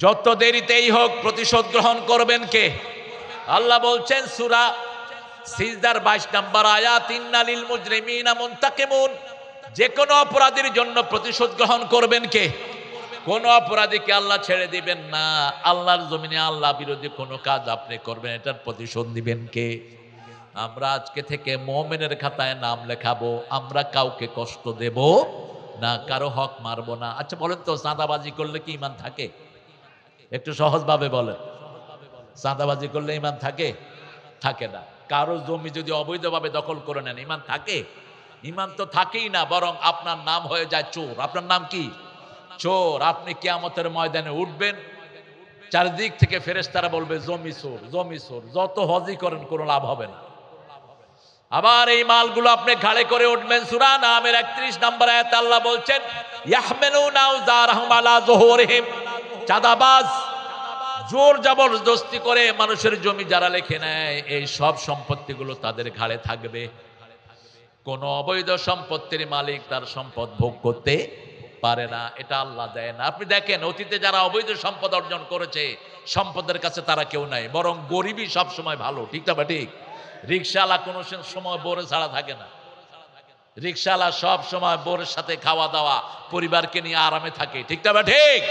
যত দেরিতেই হোক প্রতিশোধ গ্রহণ করবেন কে? আল্লাহ বলছেন সূরা সিজদার 22 নম্বর আয়াত, ইন্নালিল মুজরিমিনা মুনতাকিমুন। যে কোনো অপরাধীর জন্য প্রতিশোধ গ্রহণ করবেন কে? কোন অপরাধীকে আল্লাহ ছেড়ে দিবেন না। আল্লাহর জমিনে আল্লাহ বিরোধী কোনো কাজ আপনি করবেন, এটার প্রতিশোধ দিবেন কে? আমরা আজকে থেকে মুমিনের খাতায় নাম লেখাবো, আমরা কাউকে কষ্ট দেব না, কারো হক মারবো না। আচ্ছা বলেন তো, চাঁদাবাজি করলে কি ঈমান থাকে? একটু সহজভাবে বলেন, চাঁদাবাজি করলে ঈমান থাকে? থাকে না। কারো জমি যদি অবৈধভাবে দখল করে নেন, ঈমান থাকে? ঈমান তো থাকেই না, বরং আপনার নাম হয়ে যায় চোর। আপনার নাম কি? চোর। আপনি কিয়ামতের ময়দানে উঠবেন, চারিদিক থেকে ফেরেশতারা বলবে জমি চোর, জমি চোর। যত হজই করেন কোনো লাভ হবে না। আবার এই মালগুলো আপনি ঘাড়ে করে উঠবেন। সূরা নামের 31 নম্বর আয়াতে আল্লাহ বলছেন, ইয়াহমিলুনা আওজারহুম আলা যুহুরিহিম। চাঁদাবাজ জোর জবরদস্তি করে মানুষের জমি যারা লিখে নেয়, এই সব সম্পত্তিগুলো তাদের ঘাড়ে থাকবে। কোন অবৈধ সম্পত্তির মালিক তার সম্পদ ভোগ করতে পারে না, এটা আল্লাহ দেয় না। আপনি দেখেন, অতীতে যারা অবৈধ সম্পদ অর্জন করেছে, সম্পদের কাছে তারা কেউ নাই, বরং গরিবই সব সময় ভালো। ঠিক না? ঠিক। রিকশাওয়ালা কোনো সময় বোরে ছাড়া থাকে না। রিকশাওয়ালা সব সময় বোরের সাথে খাওয়া দাওয়া, পরিবারকে নিয়ে আরামে থাকে। ঠিক না? ঠিক।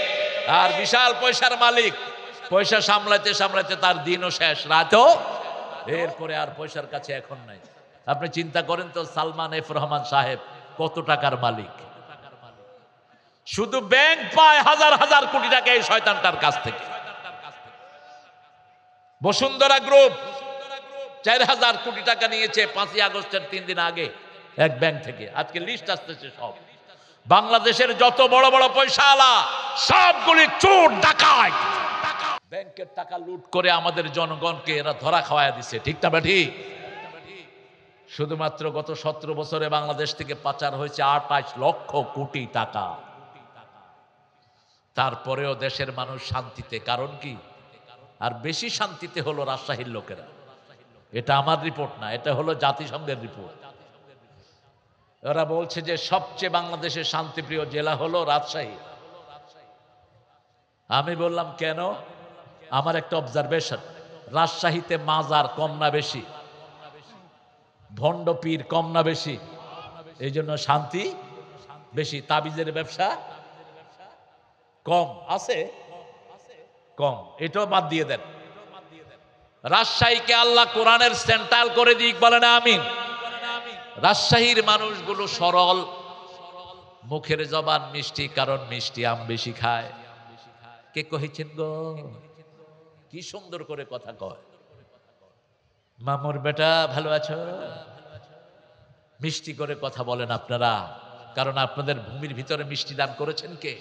আর বিশাল পয়সার মালিক, পয়সা সামলাতে সামলাতে তার দিনও শেষ, রাতও। এরপরে আর পয়সার কাছে এখন নাই। আপনি চিন্তা করেন তো, সালমান এফ রহমান সাহেব কত টাকার মালিক। শুধু ব্যাংক পায় হাজার হাজার কোটি টাকা এই শয়তানটার কাছ থেকে। বসুন্ধরা গ্রুপ 4000 কোটি টাকা নিয়েছে 5ই আগস্টের 3 দিন আগে এক ব্যাংক থেকে। আজকে লিস্ট আসতেছে সব। বাংলাদেশের যত বড় বড় পয়সাওয়ালা সবগুলি চোর ডাকাত, ব্যাংকের টাকা লুট করে আমাদের জনগণকে এরা ধরা খাওয়ায় দিছে। ঠিক না? ঠিক। শুধুমাত্র গত 17 বছরে বাংলাদেশ থেকে পাচার হয়েছে 28 লক্ষ কোটি টাকা। তারপরেও দেশের মানুষ শান্তিতে। কারণ কি? আর বেশি শান্তিতে হলো রাজশাহীর লোকেরা। এটা আমার রিপোর্ট না, এটা হলো জাতিসংঘের রিপোর্ট। ওরা বলছে যে সবচেয়ে বাংলাদেশের শান্তিপ্রিয় জেলা হলো রাজশাহী। আমি বললাম কেন? আমার একটা অবজারভেশন, রাজশাহীতে মাজার কম না বেশি? ভণ্ড পীর কম না বেশি? এই জন্য শান্তি বেশি। তাবিজের ব্যবসা কম আছে? কম। এটাও বাদ দিয়ে দেন। রাজশাহীকে আল্লাহ কোরআনের সেন্ট্রাল করে দিক, বলেন আমিন। রাজশাহীর মানুষগুলো সরল, মুখের জবান মিষ্টি, কারণ মিষ্টি আম বেশি খায়। কে কহিছেন গো? কি সুন্দর করে কথা কয়। মামুর বেটা ভালো আছো? মিষ্টি করে কথা বলেন আপনারা, কারণ আপনাদের ভূমির ভিতরে মিষ্টি দান করেছেন কে?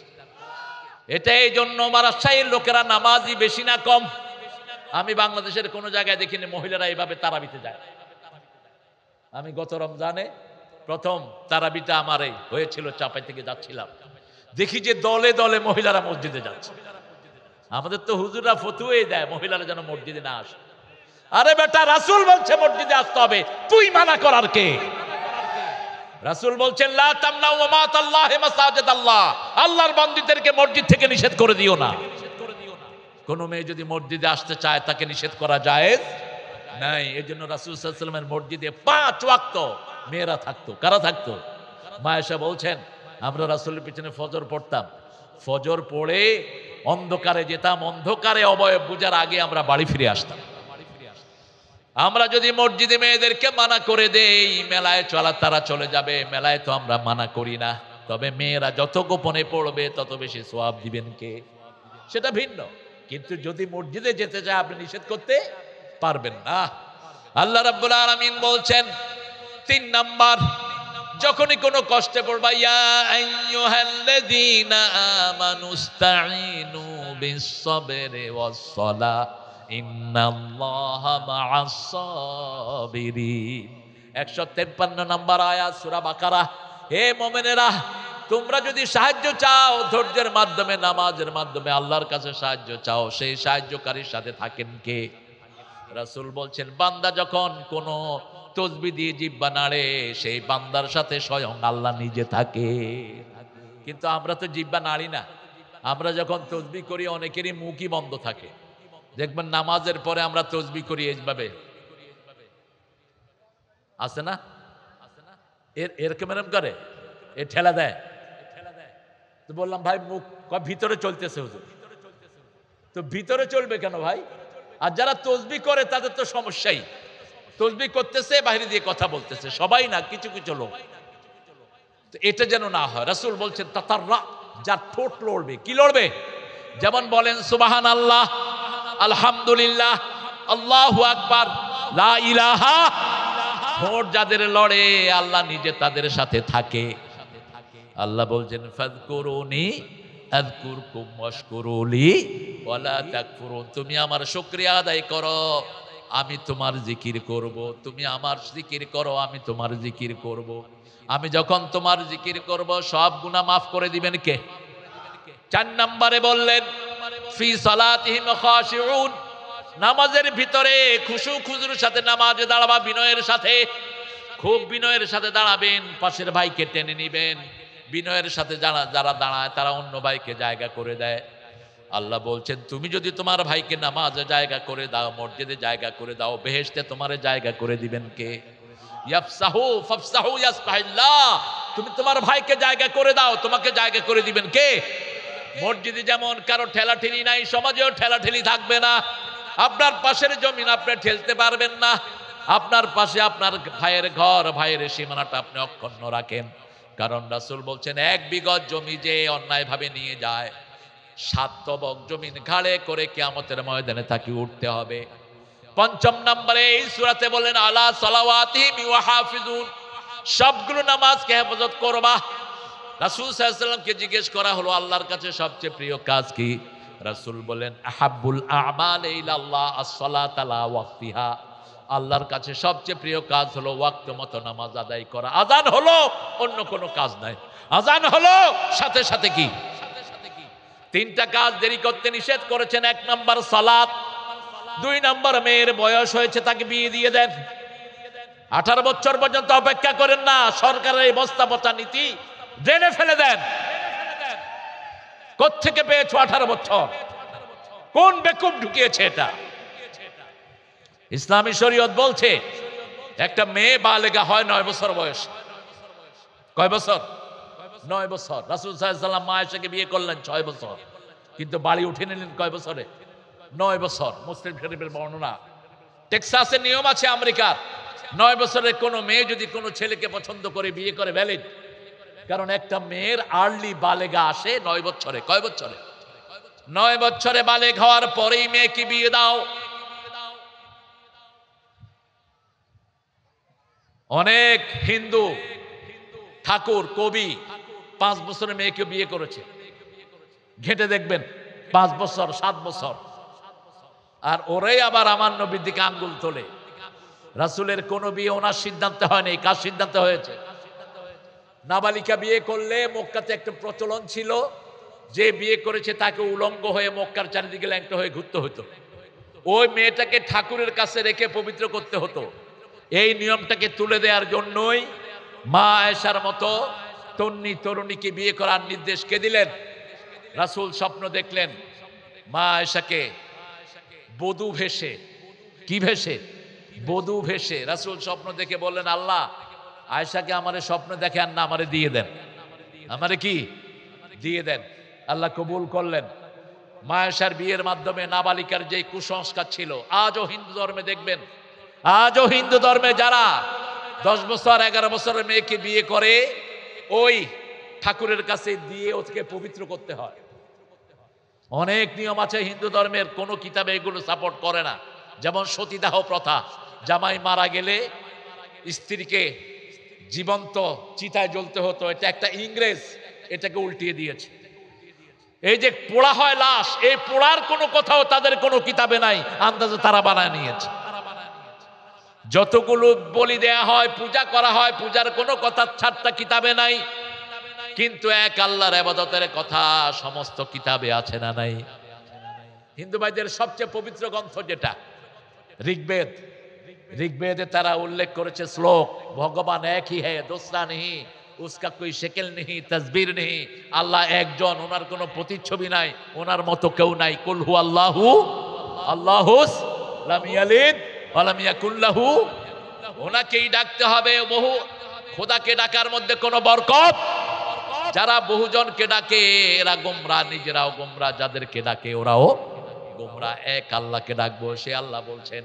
এটা এই জন্য রাজশাহীর লোকেরা নামাজি বেশি না কম? আমি বাংলাদেশের কোন জায়গায় দেখিনি মহিলারা এইভাবে তারাবিতে যায়। আমি গত রমজানে প্রথম তারাবিটা আমার এই হয়েছিল, চাপাই থেকে যাচ্ছিলাম, দেখি যে দলে দলে মহিলারা মসজিদে যাচ্ছে। আমাদের তো হুজুররা ফতুয়াই দেয় মহিলারা যেন মসজিদে না আসে। আরে বেটা, রাসূল বলছে মসজিদে আসতে হবে, তুই মানা করার কে? রাসূল বলছেন লা তামনাউ মাতাল্লাহি মাসাজিদাল্লাহ, আল্লাহর বান্দীদেরকে মসজিদ থেকে নিষেধ করে দিও না। কোন মেয়ে যদি মসজিদে আসতে চায় তাকে নিষেধ করা জায়েজ নাই। এজন্য রাসূল সাল্লাল্লাহু আলাইহি ওয়াসাল্লামের মসজিদে 5 ওয়াক্ত মেয়েরা থাকতো। কারা থাকতো? মা আয়েশা বলছেন আমরা রাসূলের পিছনে ফজর পড়তাম, ফজর পড়ে অন্ধকারে যেতাম, অন্ধকারে অবয়ব বুঝার আগে আমরা বাড়ি ফিরে আসতাম। আমরা যদি মসজিদে মেয়েদেরকে মানা করে দেই, মেলায় চলা তারা চলে যাবে, মেলায় তো আমরা মানা করি না। তবে মেয়েরা যত গোপনে পড়বে তত বেশি সওয়াব দিবেন কে? সেটা ভিন্ন। কিন্তু যদি মসজিদে যেতে চায় আপনি নিষেধ করতে পারবেন না। আল্লাহ রাব্বুল আলামিন বলছেন 3 নাম্বার, যখনই কোনো কষ্টে পড়বা, ইয়া আইয়ুহাল্লাযীনা আমানুস্তাঈনু বিস-সাবরি ওয়াস-সালাহ ইন্নাল্লাহা মা'আস সাবিরিন। 153 নম্বর আয়াত সূরা বাকারা। হে মুমিনেরা, তোমরা যদি সাহায্য চাও, ধৈর্যের মাধ্যমে, নামাজের মাধ্যমে আল্লাহর কাছে সাহায্য চাও, সেই সাহায্যকারীর সাথে থাকেন কে? রাসূল বলছেন বান্দা যখন কোনো তসবিহ দিয়ে জিহ্বা নাড়ে, সেই বান্দার সাথে স্বয়ং আল্লাহ নিজে থাকে। কিন্তু আমরা তো জিহ্বা নাড়ি না। আমরা যখন তসবিহ করি অনেকেরই মুখই বন্ধ থাকে। দেখবেন নামাজের পরে আমরা তসবিহ করি এইভাবে, আছে না? এরকম করে এ ঠেলা দেয়। তো বললাম ভাই মুখ ভিতরে চলতেছে হুজুর। তো ভিতরে চলবে কেন ভাই? আর যারা তসবি করে তাদের তো সমস্যাই, তসবি করতেছে বাইরে দিয়ে কথা বলতেছে, সবাই না, কিছু কিছু লোক। তো এটা যেন না হয়। রাসূল বলছেন তাতাররা, যার ঠোঁট লড়বে। কি লড়বে? যেমন বলেন সুবহানাল্লাহ, আলহামদুলিল্লাহ, আল্লাহু আকবার, লা ইলাহা। ঠোঁট যাদের লড়ে আল্লাহ নিজে তাদের সাথে থাকে। আল্লাহ বলছেন ফাযকুরুনি আযকুরকুম ওয়াশকুরুলি ওয়ালা তাকফুরুন। তুমি আমার শুকরিয়া আদায় করো, আমি তোমার জিকির করব। তুমি আমার জিকির করো, আমি তোমার জিকির করব। আমি যখন তোমার জিকির করব সব গুনাহ মাফ করে দিবেন কে? 4 নম্বরে বললেন ফি সালাতিহিম খাশিউন, নামাজের ভিতরে খুশু খুজুর সাথে নামাজে দাঁড়াবা, বিনয়ের সাথে, খুব বিনয়ের সাথে দাঁড়াবেন। পাশের ভাইকে টেনে নিবেন। বিনয়ের সাথে যারা দাঁড়ায় তারা অন্য ভাইকে জায়গা করে দেয়। আল্লাহ বলছেন তুমি যদি তোমার ভাইকে নামাজে জায়গা করে দাও, মসজিদে জায়গা করে দাও, বেহেশতে তোমার জায়গা করে দিবেন কে? ইয়াফসাহু ফাফসাহু ইয়াসফাহিল্লাহ। তুমি তোমার ভাইকে জায়গা করে দাও, তোমাকে জায়গা করে দিবেন কে? মসজিদে যেমন কারো ঠেলাঠেলি নাই, সমাজেও ঠেলাঠেলি থাকবে না। আপনার পাশের জমিন আপনি ঠেলতে পারবেন না। আপনার পাশে আপনার ভাইয়ের ঘর, ভাইয়ের সীমানাটা আপনি অক্ষুণ্ণ রাখেন। কারণ রাসূল বলছেন 1 বিঘত জমি যে অন্যায় ভাবে নিয়ে যায়, 7 তবক জমিন ঘাড়ে করে কিয়ামতের ময়দানে তাকে উঠতে হবে। 5 নম্বরে এই সূরাতে বলেন আলা সালাওয়াতিহিম ওয়া হাফিজুন, সবগুলো নামাজকে হেফাজত করবা। রাসূল সাল্লাল্লাহু আলাইহি ওয়াসাল্লামকে জিজ্ঞেস করা হলো আল্লাহর কাছে সবচেয়ে প্রিয় কাজ কি? রাসূল বলেন আহাব্বুল আ'মাল ইলাল্লাহ আস-সালাতু আলা ওয়াক্তিহা, আল্লাহর কাছে সবচেয়ে প্রিয় কাজ হলো ওয়াক্ত মতো নামাজ আদায় করা। আযান হলো, অন্য কোনো কাজ নাই। আযান হলো, সাথে সাথে কি? 3টা কাজ দেরি করতে নিষেধ করেছেন। 1 নম্বর সালাত, 2 নম্বর মেয়ের বয়স হয়েছে তাকে বিয়ে দিয়ে দেন। 18 বছর পর্যন্ত অপেক্ষা করেন না। সরকারের এই বস্তা পচা নীতি ড্রেনে ফেলে দেন। কোত্থেকে পেয়েছো 18 বছর? কোন বেকুব ঢুকিয়েছে এটা? ইসলামী শরীয়ত বলছে একটা মেয়ে বালেগা হয় 9 বছর বয়স। কয় বছর? 9 বছর। রাসূল সাল্লাল্লাহু আলাইহি ওয়াসাল্লাম মা আয়েশাকে বিয়ে করলেন 6 বছর, কিন্তু বাড়ি উঠে নিলেন কয় বছরে? 9 বছর। মুসলিম শরীফের বর্ণনা। টেক্সাসের নিয়ম আছে আমেরিকার, 9 বছরের কোনো মেয়ে যদি কোনো ছেলেকে পছন্দ করে বিয়ে করে ভ্যালিড। কারণ একটা মেয়ের আর্লি বালেগা আসে 9 বছরে। কয় বছরে? 9 বছরে বালেগ হওয়ার পরেই মেয়েকে বিয়ে দাও। অনেক হিন্দু ঠাকুর কবি 5 বছরে মেয়েকে বিয়ে করেছে। ঘেটে দেখবেন 5 বছর 7 বছর। আর ওরাই আবার আমার নবীর দিকে আঙ্গুল তোলে। রাসূলের কোন বিয়ে ওনার সিদ্ধান্তে হয়নি। কার সিদ্ধান্তে হয়েছে? নাবালিকা বিয়ে করলে মক্কাতে একটা প্রচলন ছিল, যে বিয়ে করেছে তাকে উলঙ্গ হয়ে মক্কার চারিদিকে ল্যাংটা হয়ে ঘুরতে হতো। ওই মেয়েটাকে ঠাকুরের কাছে রেখে পবিত্র করতে হতো। এই নিয়মটাকে তুলে দেওয়ার জন্যই মা আয়েশার মতো তন্নি তরুণীকে বিয়ে করার নির্দেশ কে দিলেন? রাসূল স্বপ্ন দেখলেন মা আয়েশাকে বধূ ভেষে। কি ভেষে? বধূ ভেষে। রাসূল স্বপ্ন দেখে বললেন আল্লাহ, আয়েশাকে আমারে স্বপ্ন দেখে আর না আমারে দিয়ে দেন। আমারে কি দিয়ে দেন। আল্লাহ কবুল করলেন। মা আয়েশার বিয়ের মাধ্যমে নাবালিকার যে কুসংস্কার ছিল, আজও হিন্দু ধর্মে দেখবেন, আজও হিন্দু ধর্মে যারা 10 বছর 11 বছরের মেয়েকে বিয়ে করে ওই ঠাকুরের কাছে দিয়ে ওকে পবিত্র করতে হয়। অনেক নিয়ম আছে হিন্দু ধর্মের, কোনো কিতাবে এগুলো সাপোর্ট করে না। যেমন সতীদাহ প্রথা, জামাই মারা গেলে স্ত্রীকে জীবন্ত চিতায় জ্বলতে হতো, এটা একটা ইংরেজ এটাকে উল্টিয়ে দিয়েছে। এই যে পোড়া হয় লাশ, এই পোড়ার কোনো কথাও তাদের কোনো কিতাবে নাই, আন্দাজে তারা বানায় নিয়েছে। যতগুলো বলি দেয়া হয়, পূজা করা হয়, পূজার কোনো কথা ছাড়টা কিতাবে নাই, কিন্তু এক আল্লাহর ইবাদতের কথা সমস্ত কিতাবে আছে না নাই? হিন্দু ভাইদের সবচেয়ে পবিত্র গ্রন্থ যেটা ঋগ্বেদ, ঋগ্বেদে তারা উল্লেখ করেছে শ্লোক, ভগবান এক হি হ্যায়, দোসরা নেহি, উসকা কোই শেকেল নেহি, তসবির নেহি। আল্লাহ একজন, ওনার কোনো প্রতিচ্ছবি নাই, ওনার মতো কেউ নাই। কুল হু আল্লাহু আল্লাহুস লাম ইয়ালিদ ওয়া লাম ইয়াকুল লাহু, ওনাকেই ডাকতে হবে। বহু খোদাকে ডাকার মধ্যে কোনো বরকত। যারা বহুজনকে ডাকে এরা গোমরা, নিজেরাও গোমরা, যাদেরকে ডাকে ওরাও গোমরা। এক আল্লাহকে ডাকবো, সে আল্লাহ বলছেন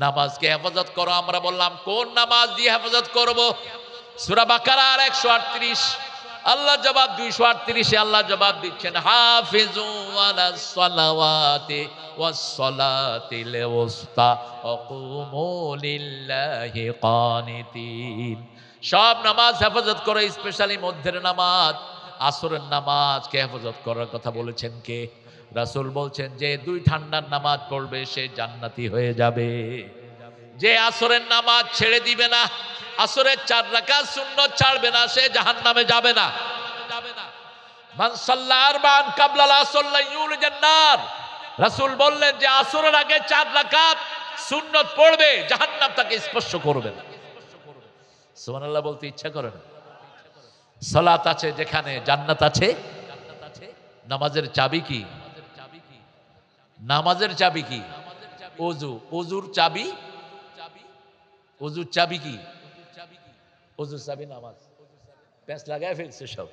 নামাজকে হেফাজত করো। আমরা বললাম কোন নামাজ দিয়ে হেফাজত করব? সূরা বাকারার 138 আল্লাহ জবাব, 238 আল্লাহ জবাব দিচ্ছেন হাফিজু আলাস সালাওয়াতি ওয়াস সালাতিল উস্তা ওয়া কুমু লিল্লাহি কানিতিন। সব নামাজ হেফাজত করে, স্পেশালি মধ্যের নামাজ, আসরের নামাজকে হেফাজত করার কথা বলেছেন কে? রাসূল বলছেন যে দুই ঠান্ডার নামাজ পড়বে সে জান্নাতি হয়ে যাবে। যে আসরের নামাজ ছেড়ে দিবে না, আসরের 4 রাকাত সুন্নত ছাড়বে না, সে জাহান্নামে যাবে না। মান সাল্লা আরবান কাবলাল আসর লা ইউলিজান নার। রাসূল বললেন যে আসরের আগে 4 রাকাত সুন্নত পড়বে, জাহান্নাম তাকে স্পর্শ করবে না। সুবহানাল্লাহ বলতে ইচ্ছা করে না? সালাত আছে যেখানে জান্নাত আছে। নামাজের চাবি কি? নামাজের চাবি কি? ওযু। ওযুর চাবি, ওযুর চাবি কি? ওযুর চাবি নামাজ। প্যাঁচ লাগায় ফেলছে সব।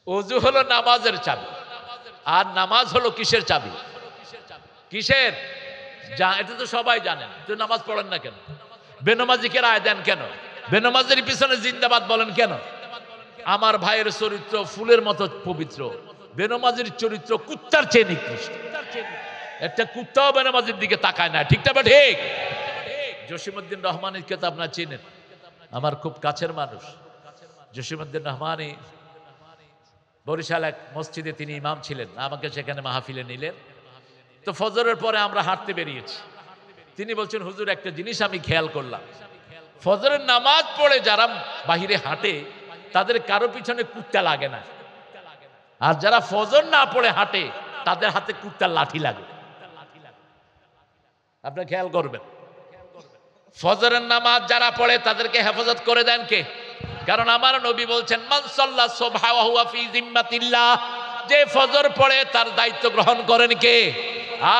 ওযু হলো নামাজের চাবি, আর নামাজ হলো কিসের চাবি? কিসের? এটা তো সবাই জানেন। তো নামাজ পড়েন না কেন? বেনামাজিকে রায় দেন কেন? বেনামাজের পিছনে জিন্দাবাদ বলেন কেন? আমার ভাইয়ের চরিত্র ফুলের মতো পবিত্র, বেনামাজির চরিত্র কুত্তার চেয়ে নিকৃষ্ট। একটা কুত্তাও বেনামাজির দিকে তাকায় না, ঠিক না? ঠিক। জসিমউদ্দিন রহমানীকে তো আপনারা চেনেন, আমার খুব কাছের মানুষ। জসিমউদ্দিন রহমানী বরিশাল এক মসজিদে তিনি ইমাম ছিলেন, আমাকে সেখানে মাহফিলে নিলেন। তো ফজরের পরে আমরা হাঁটতে বেরিয়েছি। তিনি বলছেন হুজুর একটা জিনিস আমি খেয়াল করলাম, ফজরের নামাজ পড়ে যারা বাহিরে হাঁটে তাদের কারো পিছনে কুত্তা লাগে না, আর যারা ফজর না পড়ে হাঁটে তাদের হাতে কুত্তার লাঠি লাগে। আপনি খেয়াল করবেন, ফজরের নামাজ যারা পড়ে তাদেরকে হেফাজত করে দেন কে? কারণ আমার নবী বলছেন মান সাল্লা সুবহা ওয়া হুয়া ফি জিম্মাতিল্লাহ, যে ফজর পড়ে তার দায়িত্ব গ্রহণ করেন কে?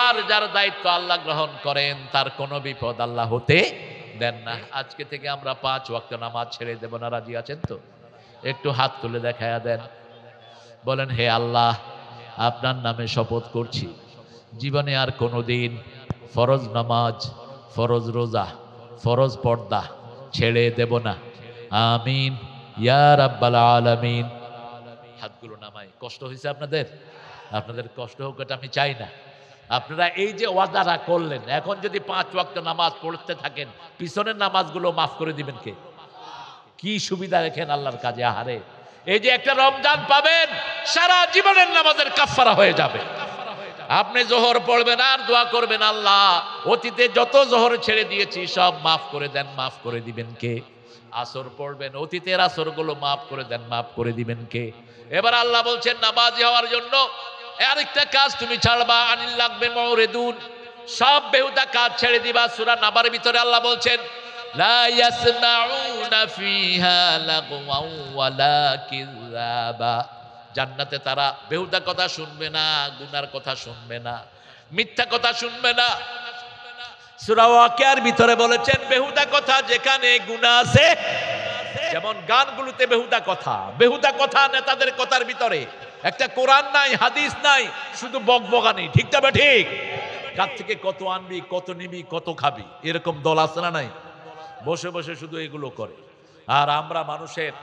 আর যার দায়িত্ব আল্লাহ গ্রহণ করেন তার কোনো বিপদ আল্লাহ হতে দেন না। আজকে থেকে আমরা 5 ওয়াক্ত নামাজ ছেড়ে দেব না, রাজি আছেন তো? একটু হাত তুলে দেখায়া দেন, বলেন হে আল্লাহ আপনার নামে শপথ করছি জীবনে আর কোনোদিন ফরজ নামাজ, ফরজ রোজা, ফরজ পর্দা ছেড়ে দেব না। আমিন ইয়া রাব্বাল আলামিন। হাতগুলো নামাই। কষ্ট হয়েছে আপনাদের? আপনাদের কষ্ট হোক এটা আমি চাই না। আপনারা এই যে ওয়াদাটা করলেন, এখন যদি 5 ওয়াক্ত নামাজ পড়তে থাকেন পিছনের নামাজগুলো মাফ করে দিবেন কে? কি সুবিধা রেখেন আল্লাহর কাজে। আহারে, এই যে একটা রমজান পাবেন, সারা জীবনের নামাজের কাফারা হয়ে যাবে। আপনি জোহর পড়বেন আর দোয়া করবেন আল্লাহ অতীতে যত জোহর ছেড়ে দিয়েছি সব মাফ করে দেন, মাফ করে দিবেন কে? আসর পড়বেন, অতীতের আসরগুলো মাফ করে দেন, মাফ করে দিবেন কে? এবার আল্লাহ বলছেন নামাজি হওয়ার জন্য আরেকটা কাজ তুমি ছাড়বা, আনিল লাগবে মুরিদুন, সব বেহুদা কাজ ছেড়ে দিবা। সূরা নাবার ভিতরে আল্লাহ বলছেন লা ইয়াসমাউনা ফিহা লাগওয়াও ওয়ালা কিযাবা, জান্নাতে তারা বেহুদা কথা শুনবে না, গুনার কথা শুনবে না, মিথ্যা কথা শুনবে না। সূরা ওয়াকিয়ার ভিতরে বলেছেন বেহুদা কথা যেখানে গুনাহ আছে, যেমন গানগুলোতে বেহুদা কথা, বেহুদা কথা নেতাদের কথার ভিতরে একটা কোরআন নাই, হাদিস নাই, শুধু বকবকানি, ঠিক না? ঠিক। কার থেকে কত আনবি, কত নিবি, কত খাবি, এরকম দল আছে না নাই? বসে বসে শুধু এগুলো করে। আর আমরা মানুষের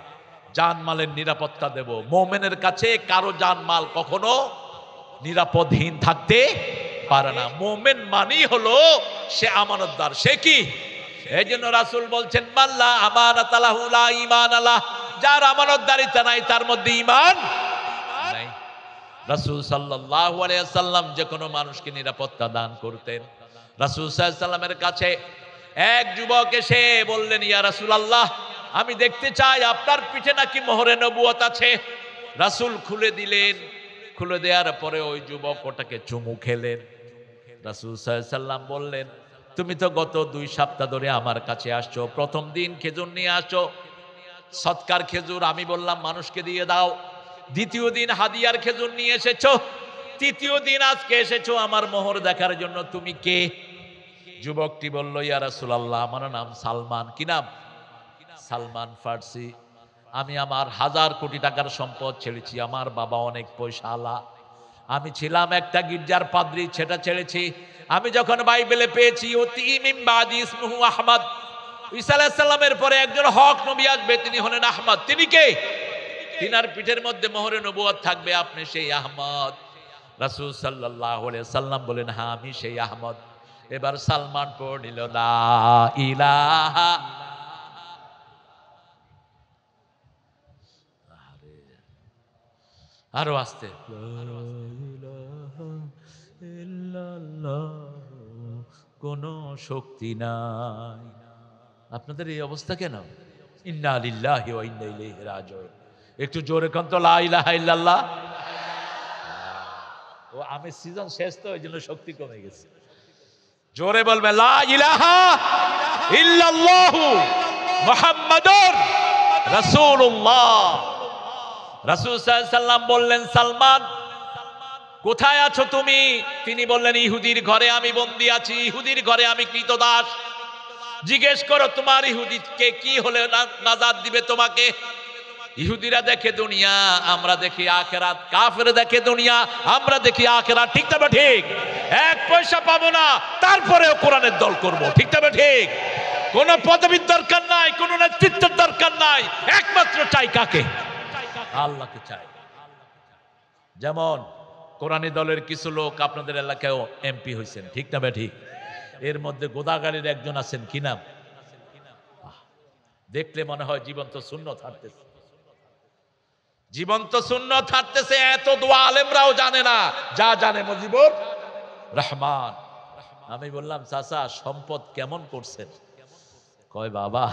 জানমালের নিরাপত্তা দেব। মুমিনের কাছে কারো জানমাল কখনো নিরাপদহীন থাকতে পারে না। মুমিন মানেই হলো সে আমানতদার। সে কি? এই জন্য রাসূল বলছেন মাল্লা আমানাতালাহু লা ঈমান আলাহ, যার আমানতদারিতা নাই তার মধ্যে ঈমান নাই। রাসূল সাল্লাল্লাহু আলাইহি ওয়াসাল্লাম যে কোনো মানুষকে নিরাপত্তা দান করতেন। রাসূল সাল্লাল্লাহু আলাইহি ওয়াসাল্লামের কাছে এক যুবক এসে বললেন ইয়া রাসূলুল্লাহ আমি দেখতে চাই আপনার পিঠে নাকি মোহরে নবুয়ত আছে। রাসূল খুলে দিলেন, খুলে দেওয়ার পরে ওই যুবক ওটাকে চুমু খেলেন। রাসূল সাল্লাল্লাহু আলাইহি ওয়াসাল্লাম বললেন তুমি তো গত 2 সপ্তাহ ধরে আমার কাছে আসছো, প্রথম দিন খেজুর নিয়ে আসছো, সৎকার খেজুর, আমি বললাম মানুষকে দিয়ে দাও। দ্বিতীয় দিন হাদিয়ার খেজুর নিয়ে এসেছো, তৃতীয় দিন আজকে এসেছো আমার মোহর দেখার জন্য, তুমি কে? যুবকটি বলল ইয়া রাসূলুল্লাহ আমার নাম সালমান। কি নাম? সালমান ফার্সি, আমি আমার 1000 কোটি টাকার সম্পদ ছেড়েছি, আমার বাবা অনেক পয়সাওয়ালা, আমি ছিলাম একটা গির্জার পাদ্রী, সেটা ছেড়েছি। আমি যখন বাইবেলে পেয়েছি অতি মিন বাদি ইসমুহু আহমদ, ঈসা আলাইহিস সালামের পরে একজন হক নবী আসবে, তিনি হলেন আহমদ। তিনি কে? তিনার পিঠের মধ্যে মোহরে নবুয়ত থাকবে, আপনি সেই আহমদ। রাসূল সাল্লাল্লাহু আলাইহি সাল্লাম বলেন, হ্যাঁ আমি সেই আহমদ। এবার সালমান পড়ে নিল লা ইলাহা, আরো আস্তে, কোন শক্তি নাই। আপনাদের এই অবস্থা কেন? ইন্না লিল্লাহি ওয়া ইন্না ইলাইহি রাজিউন। একটু জোরে কোন তো লা ইলাহা ইল্লাল্লাহ। ও আমি সিজন শেষ তো, এই জন্য শক্তি কমে গেছে। জোরে বলবে লা ইলাহা ইল্লাল্লাহু মুহাম্মাদুর রাসূলুল্লাহ। রাসূল সাল্লাল্লাহু আলাইহি সাল্লাম বললেন, সালমান কোথায় আছো তুমি? তিনি বললেন, ইহুদির ঘরে আমি বন্দী আছি, ইহুদির ঘরে আমি কৃতদাস। জিজ্ঞেস করো তোমার ইহুদিকে কি হলে নাজাত দিবে তোমাকে। ইহুদিরা দেখে দুনিয়া, আমরা দেখি আখিরাত। কাফের দেখে দুনিয়া, আমরা দেখি আখিরাত। ঠিক তবে ঠিক, এক পয়সা পাবো না, তারপরেও কোরআনের দল করব। ঠিক তবে ঠিক, কোন পদবীর দরকার নাই, কোন নেতৃত্বের দরকার নাই, একমাত্র চাই কাকে? আল্লাহকে চাই। যেমন কোরআনী দলের কিছু লোক আপনাদের এলাকায়ও এমপি হয়েছেন, ঠিক না বে ঠিক? এর মধ্যে গোদাগাড়ির একজন আছেন, কি নাম? দেখলে মনে হয় জীবন্ত সুন্নত হাঁটতেছে, জীবন্ত সুন্নত হাঁটতেছে। এত দোয়া আলেমরাও জানে না, যা জানে মুজিবুর রহমান। আমি বললাম, চাচা সম্পদ কেমন করছেন? কয় বাবা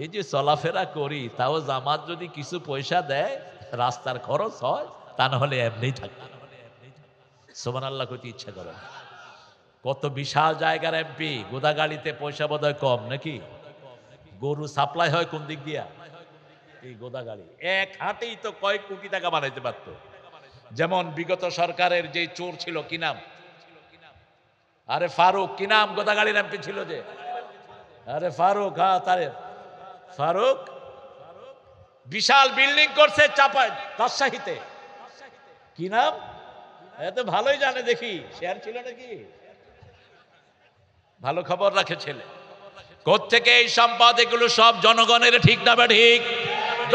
এই যে চলাফেরা করি, তাও জামাত যদি কিছু পয়সা দেয়, রাস্তার খরচ হয়, তা না হলে এমনি থাকে। সুবহানাল্লাহ কইতে ইচ্ছা করে। কত বিশাল জায়গার এমপি, গোদাগাড়িতে পয়সা বোধহয় কম নাকি? গরু সাপ্লাই হয় কোন দিক দিয়া? এই গোদাগাড়ি। এক হাটেই তো কয়েক কোটি টাকা বানাইতে পারতো। যেমন বিগত সরকারের যে চোর ছিল, কি নাম? আরে ফারুক। কি নাম গোদাগাড়ির এমপি ছিল যে? আরে ফারুক। হ্যাঁ, তারে ফারুক বিশাল বিল্ডিং করছে চাপায়, রাজশাহীতে। কি নাম? এত ভালোই জানে দেখি, শেয়ার ছিল নাকি? ভালো খবর রাখে ছেলে। কোত্থেকে এই সম্পদ? এগুলো সব জনগণের। ঠিক না বা ঠিক?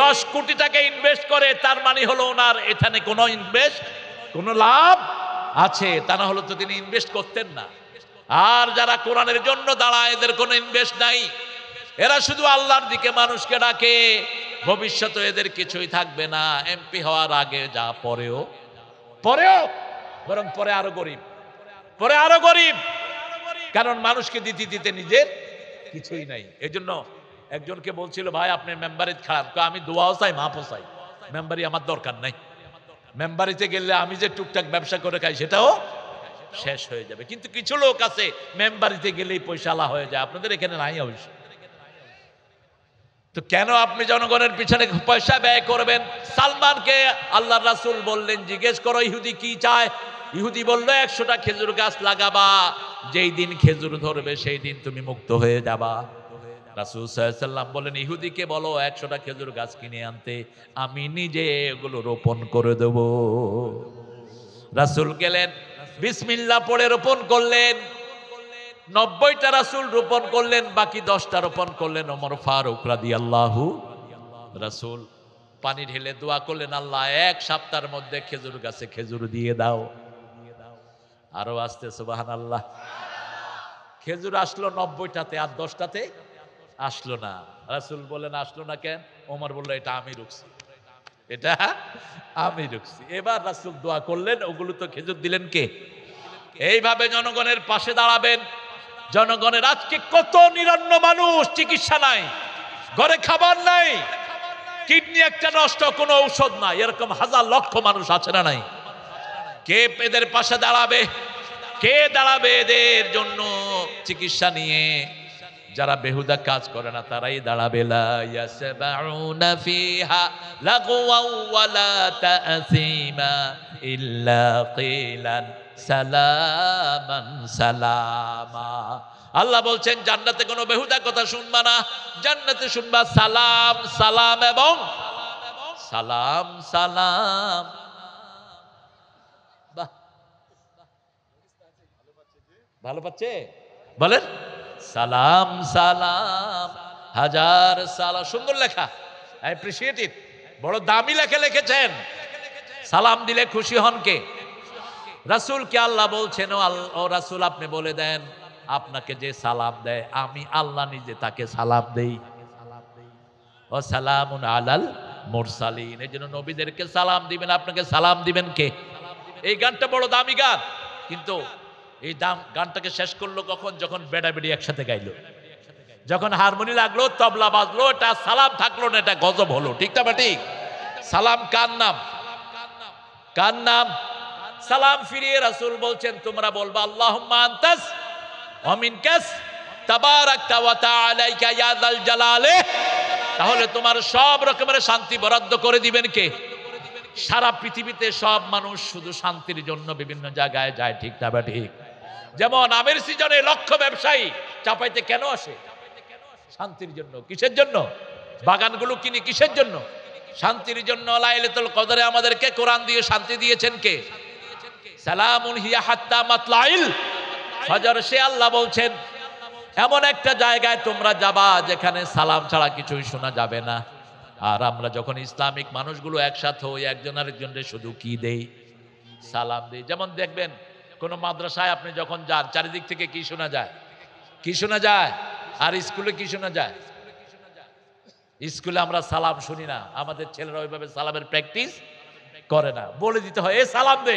10 কোটি টাকা ইনভেস্ট করে, তার মানে হলো ওনার এখানে কোনো ইনভেস্ট, কোনো লাভ আছে, তা না হলো তো তিনি ইনভেস্ট করতেন না। আর যারা কোরআনের জন্য দাঁড়ায়, এদের কোনো ইনভেস্ট নাই। এরা শুধু আল্লাহর দিকে মানুষকে ডাকে। ভবিষ্যতে এদের কিছুই থাকবে না। এমপি হওয়ার আগে যা, পরেও বরং পরে আরো গরিব, পরে আরো গরিব। কারণ মানুষকে দিতে দিতে নিজের কিছুই নাই। এই জন্য একজনকে বলছিল, ভাই আপনি মেম্বারিত খারাপ। আমি দোয়াও চাই, মাপও চাই, মেম্বারি আমার দরকার নাই। মেম্বারিতে গেলে আমি যে টুকটাক ব্যবসা করে খাই, সেটাও শেষ হয়ে যাবে। কিন্তু কিছু লোক আছে মেম্বারিতে গেলেই পয়সালা হয়ে যায়। আপনাদের এখানে নাই অবশ্য। তো কেন আপনি জনগণের পিছনে পয়সা ব্যয় করবেন? সালমানকে আল্লাহর রাসূল বললেন, জিজ্ঞেস করো ইহুদি কি চায়। ইহুদি বলল, 100টা খেজুর গাছ লাগাবা, যেই দিন খেজুর ধরবে সেই দিন তুমি মুক্ত হয়ে যাবা। রাসূল সাল্লাল্লাহু আলাইহি ওয়াসাল্লাম বলেন, ইহুদিকে বলো 100টা খেজুর গাছ কিনে আনতে, আমি নিজে এগুলো রোপণ করে দেব। রাসূল গেলেন, বিসমিল্লাহ পড়ে রোপণ করলেন। 90টা রাসূল রোপণ করলেন, বাকি 10টা রোপণ করলেন ওমর ফারুক রাদিয়াল্লাহু। রাসূল পানি ঢেলে দোয়া করলেন, আল্লাহ 1 সপ্তাহের মধ্যে খেজুর গাছে খেজুর দিয়ে দাও। আরো আসতে সুবহানাল্লাহ। খেজুর আসলো 90টাতে, আর 10টাতে আসলো না। রাসূল বলেন, আসলো না কেন? ওমর বলল, এটা আমি রুখছি, এটা আমি রুখছি। এবার রাসূল দোয়া করলেন, ওগুলো তো খেজুর দিলেন কে? এইভাবে জনগণের পাশে দাঁড়াবেন। জনগণের আজকে কত নিরন্ন মানুষ, চিকিৎসা নাই, ঘরে খাবার নাই, কিডনি একটা নষ্ট, কোনো ঔষধ নাই, এরকম হাজার লক্ষ মানুষ আছে না নাই? কে এদের পাশে দাঁড়াবে? কে দাঁড়াবে এদের জন্য চিকিৎসা নিয়ে? যারা বেহুদা কাজ করে না তারাই দাঁড়াবে। লা ইয়াসবাউনা ফিহা লাগওয়া ওয়ালা তাসীমা ইল্লা কিলান সালামান সালামা। আল্লাহ বলছেন জান্নাতে কোনো বেহুদা কথা শুনবা না, জান্নাতে শুনবা সালাম সালাম এবং সালাম সালাম। বাহ, ভালো পাচ্ছে বলেন, সালাম সালাম হাজার সালাম। সুন্দর লেখা, আই অ্যাপ্রিশিয়েট ইট। বড় দামি লেখা লিখেছেন। সালাম দিলে খুশি হন কে? রাসূলকে আল্লাহ বলছেন, ও রাসূল আপনি বলে দেন আপনাকে যে সালাম দেয় আমি আল্লাহ নিজে তাকে সালাম দেই। ও সালামুন আলাল মুরসালিন। এই জন্য নবীদেরকে সালাম দিবেন, আপনাকে সালাম দিবেন কে? এই গানটা বড় দামি গান, কিন্তু এই গানটাকে শেষ করলো কখন? যখন বেড়াবেড়ি একসাথে গাইলো, যখন হারমোনি লাগলো, তবলা বাজলো, এটা সালাম থাকলো না, এটা গজব হলো। ঠিক না বা ঠিক? সালাম কার নাম? কার নাম? সালাম ফিরিয়ে রাসূল বলছেন তোমরা বলবা আল্লাহুম্মা আনতাস ওয়া মিনকাস তাবারাকতা ওয়া তাআলাইকা ইয়া যাল জালালে। তাহলে তোমার সব রকমের শান্তি বরাদ্দ করে দিবেন কে? সারা পৃথিবীতে সব মানুষ শুধু শান্তির জন্য বিভিন্ন জায়গায় যায়। ঠিক না বা ঠিক? যেমন আমের সিজনে লক্ষ ব্যবসায়ী চাপাইতে কেন আসে? শান্তির জন্য। কিসের জন্য? বাগানগুলো কিনি কিসের জন্য? শান্তির জন্য। লাইলাতুল কদরে আমাদেরকে কোরআন দিয়ে শান্তি দিয়েছেন কে? সালামুন হিয়া হাত্তা মাতলাইল ফজর। সে আল্লাহ বলছেন এমন একটা জায়গায় তোমরা যাবা যেখানে সালাম ছাড়া কিছুই শোনা যাবে না। আর আমরা যখন ইসলামিক মানুষগুলো একসাথে হই, একজন আরেকজনের শুধু কি দেই? সালাম দেই। যেমন দেখবেন কোন মাদ্রাসায় আপনি যখন যান, চারিদিক থেকে কি শোনা যায়? কি শোনা যায়? আর স্কুলে কি শোনা যায়? স্কুলে আমরা সালাম শুনি না, আমাদের ছেলেরা ওইভাবে সালামের প্র্যাকটিস করে না। বলে দিতে হয় এ সালাম দে।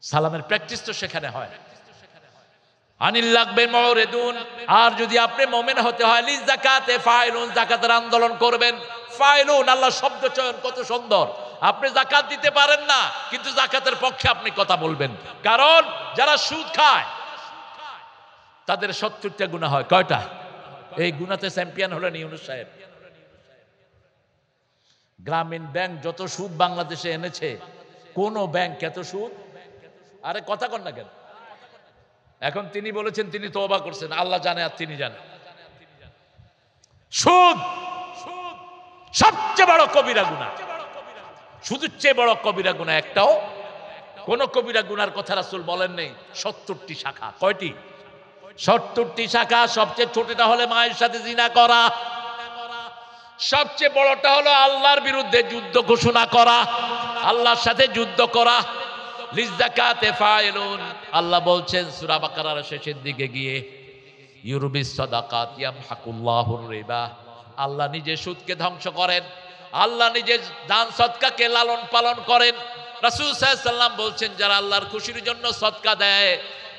সালামের প্র্যাকটিস তো সেখানে হয়। আনিল লাগবে মুরিদুন। আর যদি আপনি মুমিন হতে হয়, লিজ যাকাতে ফাইলুন, যাকাতের আন্দোলন করবেন। ফাইলুন, আল্লাহ শব্দ চয়ন কত সুন্দর। আপনি যাকাত দিতে পারেন না, কিন্তু যাকাতের পক্ষে আপনি কথা বলবেন। কারণ যারা সুদ খায় তাদের 70টা গুনাহ হয়। কয়টা? এই গুনাতে চ্যাম্পিয়ন হলেন ইউনূস সাহেব। গ্রামীণ ব্যাংক যত সুদ বাংলাদেশে এনেছে, কোন ব্যাংক এত সুদ? আরে কথা কন না কেন? এখন তিনি বলেছেন তিনি তওবা করছেন, আল্লাহ জানে আর তিনি জানেন। সুদ সবচেয়ে বড় কবিরা গুনাহ। সুদের চেয়ে বড় কবিরা গুনাহ একটাও কোন কবিরা গুনার কথা রাসূল বলেন নেই। 70টি শাখা। কয়টি? 70টি শাখা। সবচেয়ে ছোটটা হলো মায়ের সাথে জিনা করা, সবচেয়ে বড়টা হলো আল্লাহর বিরুদ্ধে যুদ্ধ ঘোষণা করা, আল্লাহর সাথে যুদ্ধ করা। লিযাকাতে ফাইলুন, আল্লাহ বলছেন সূরা বাকারার শেষের দিকে গিয়ে, ইউরবিস সাদাকাত ইয়ামহাকুল্লাহুর রিবা। আল্লাহ নিজে সুদকে ধ্বংস করেন, আল্লাহ নিজে দান সদকাকে লালন পালন করেন। রাসূল সাল্লাল্লাহু আলাইহি ওয়াসাল্লাম বলছেন যারা আল্লাহর খুশির জন্য সদকা দেয়,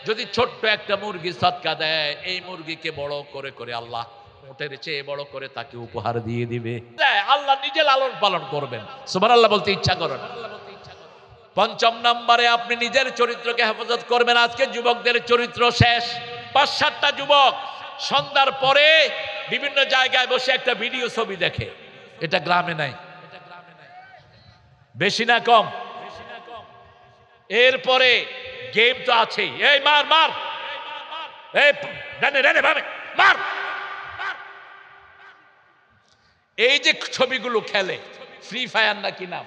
যদি ছোট্ট একটা মুরগি সদকা দেয়, এই মুরগিকে বড় করে করে আল্লাহ উটের চেয়ে বড় করে তাকে উপহার দিয়ে দিবে। আল্লাহ নিজে লালন পালন করবেন। সুবহানাল্লাহ বলতে ইচ্ছা করেন। পঞ্চম নম্বরে আপনি নিজের চরিত্রকে হেফাজত করবেন। আজকে যুবকদের চরিত্র শেষ। ৫-৭টা যুবক সন্ধ্যার পরে বিভিন্ন জায়গায় বসে একটা ভিডিও ছবি দেখে। এটা গ্রামে নাই, বেশি না কম? এরপরে গেম তো আছেই। এই মার মার, এই ডানে ডানে বামে মার। এই যে ছবিগুলো খেলে, ফ্রি ফায়ার না কি নাম,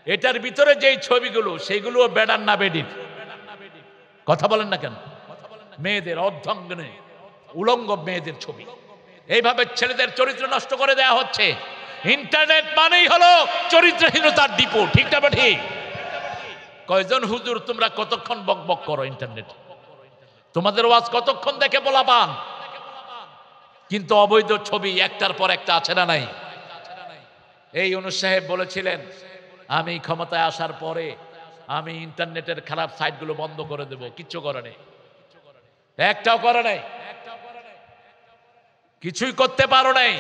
এটার ভিতরে যেই ছবিগুলো, সেগুলো বেডার না বেডির? কথা বলেন না কেন? মেয়েদের অর্ধাঙ্গনে উলঙ্গ মেয়েদের ছবি, এইভাবে ছেলেদের চরিত্র নষ্ট করে দেয়া হচ্ছে। ইন্টারনেট মানেই হলো চরিত্রহীনতার ডিপো। ঠিক না ঠিক? কয়জন হুজুর তোমরা কতক্ষণ বকবক করো ইন্টারনেট? তোমাদের ওয়াজ কতক্ষণ দেখে বলা পান? কিন্তু অবৈধ ছবি একটার পর একটা আছে না নাই? এই ইউনূস সাহেব বলেছিলেন আমি ক্ষমতায় আসার পরে আমি ইন্টারনেটের খারাপ সাইটগুলো বন্ধ করে দেব। কিচ্ছু করে নাই, একটাও করে নাই, কিছুই করতে পারো নাই।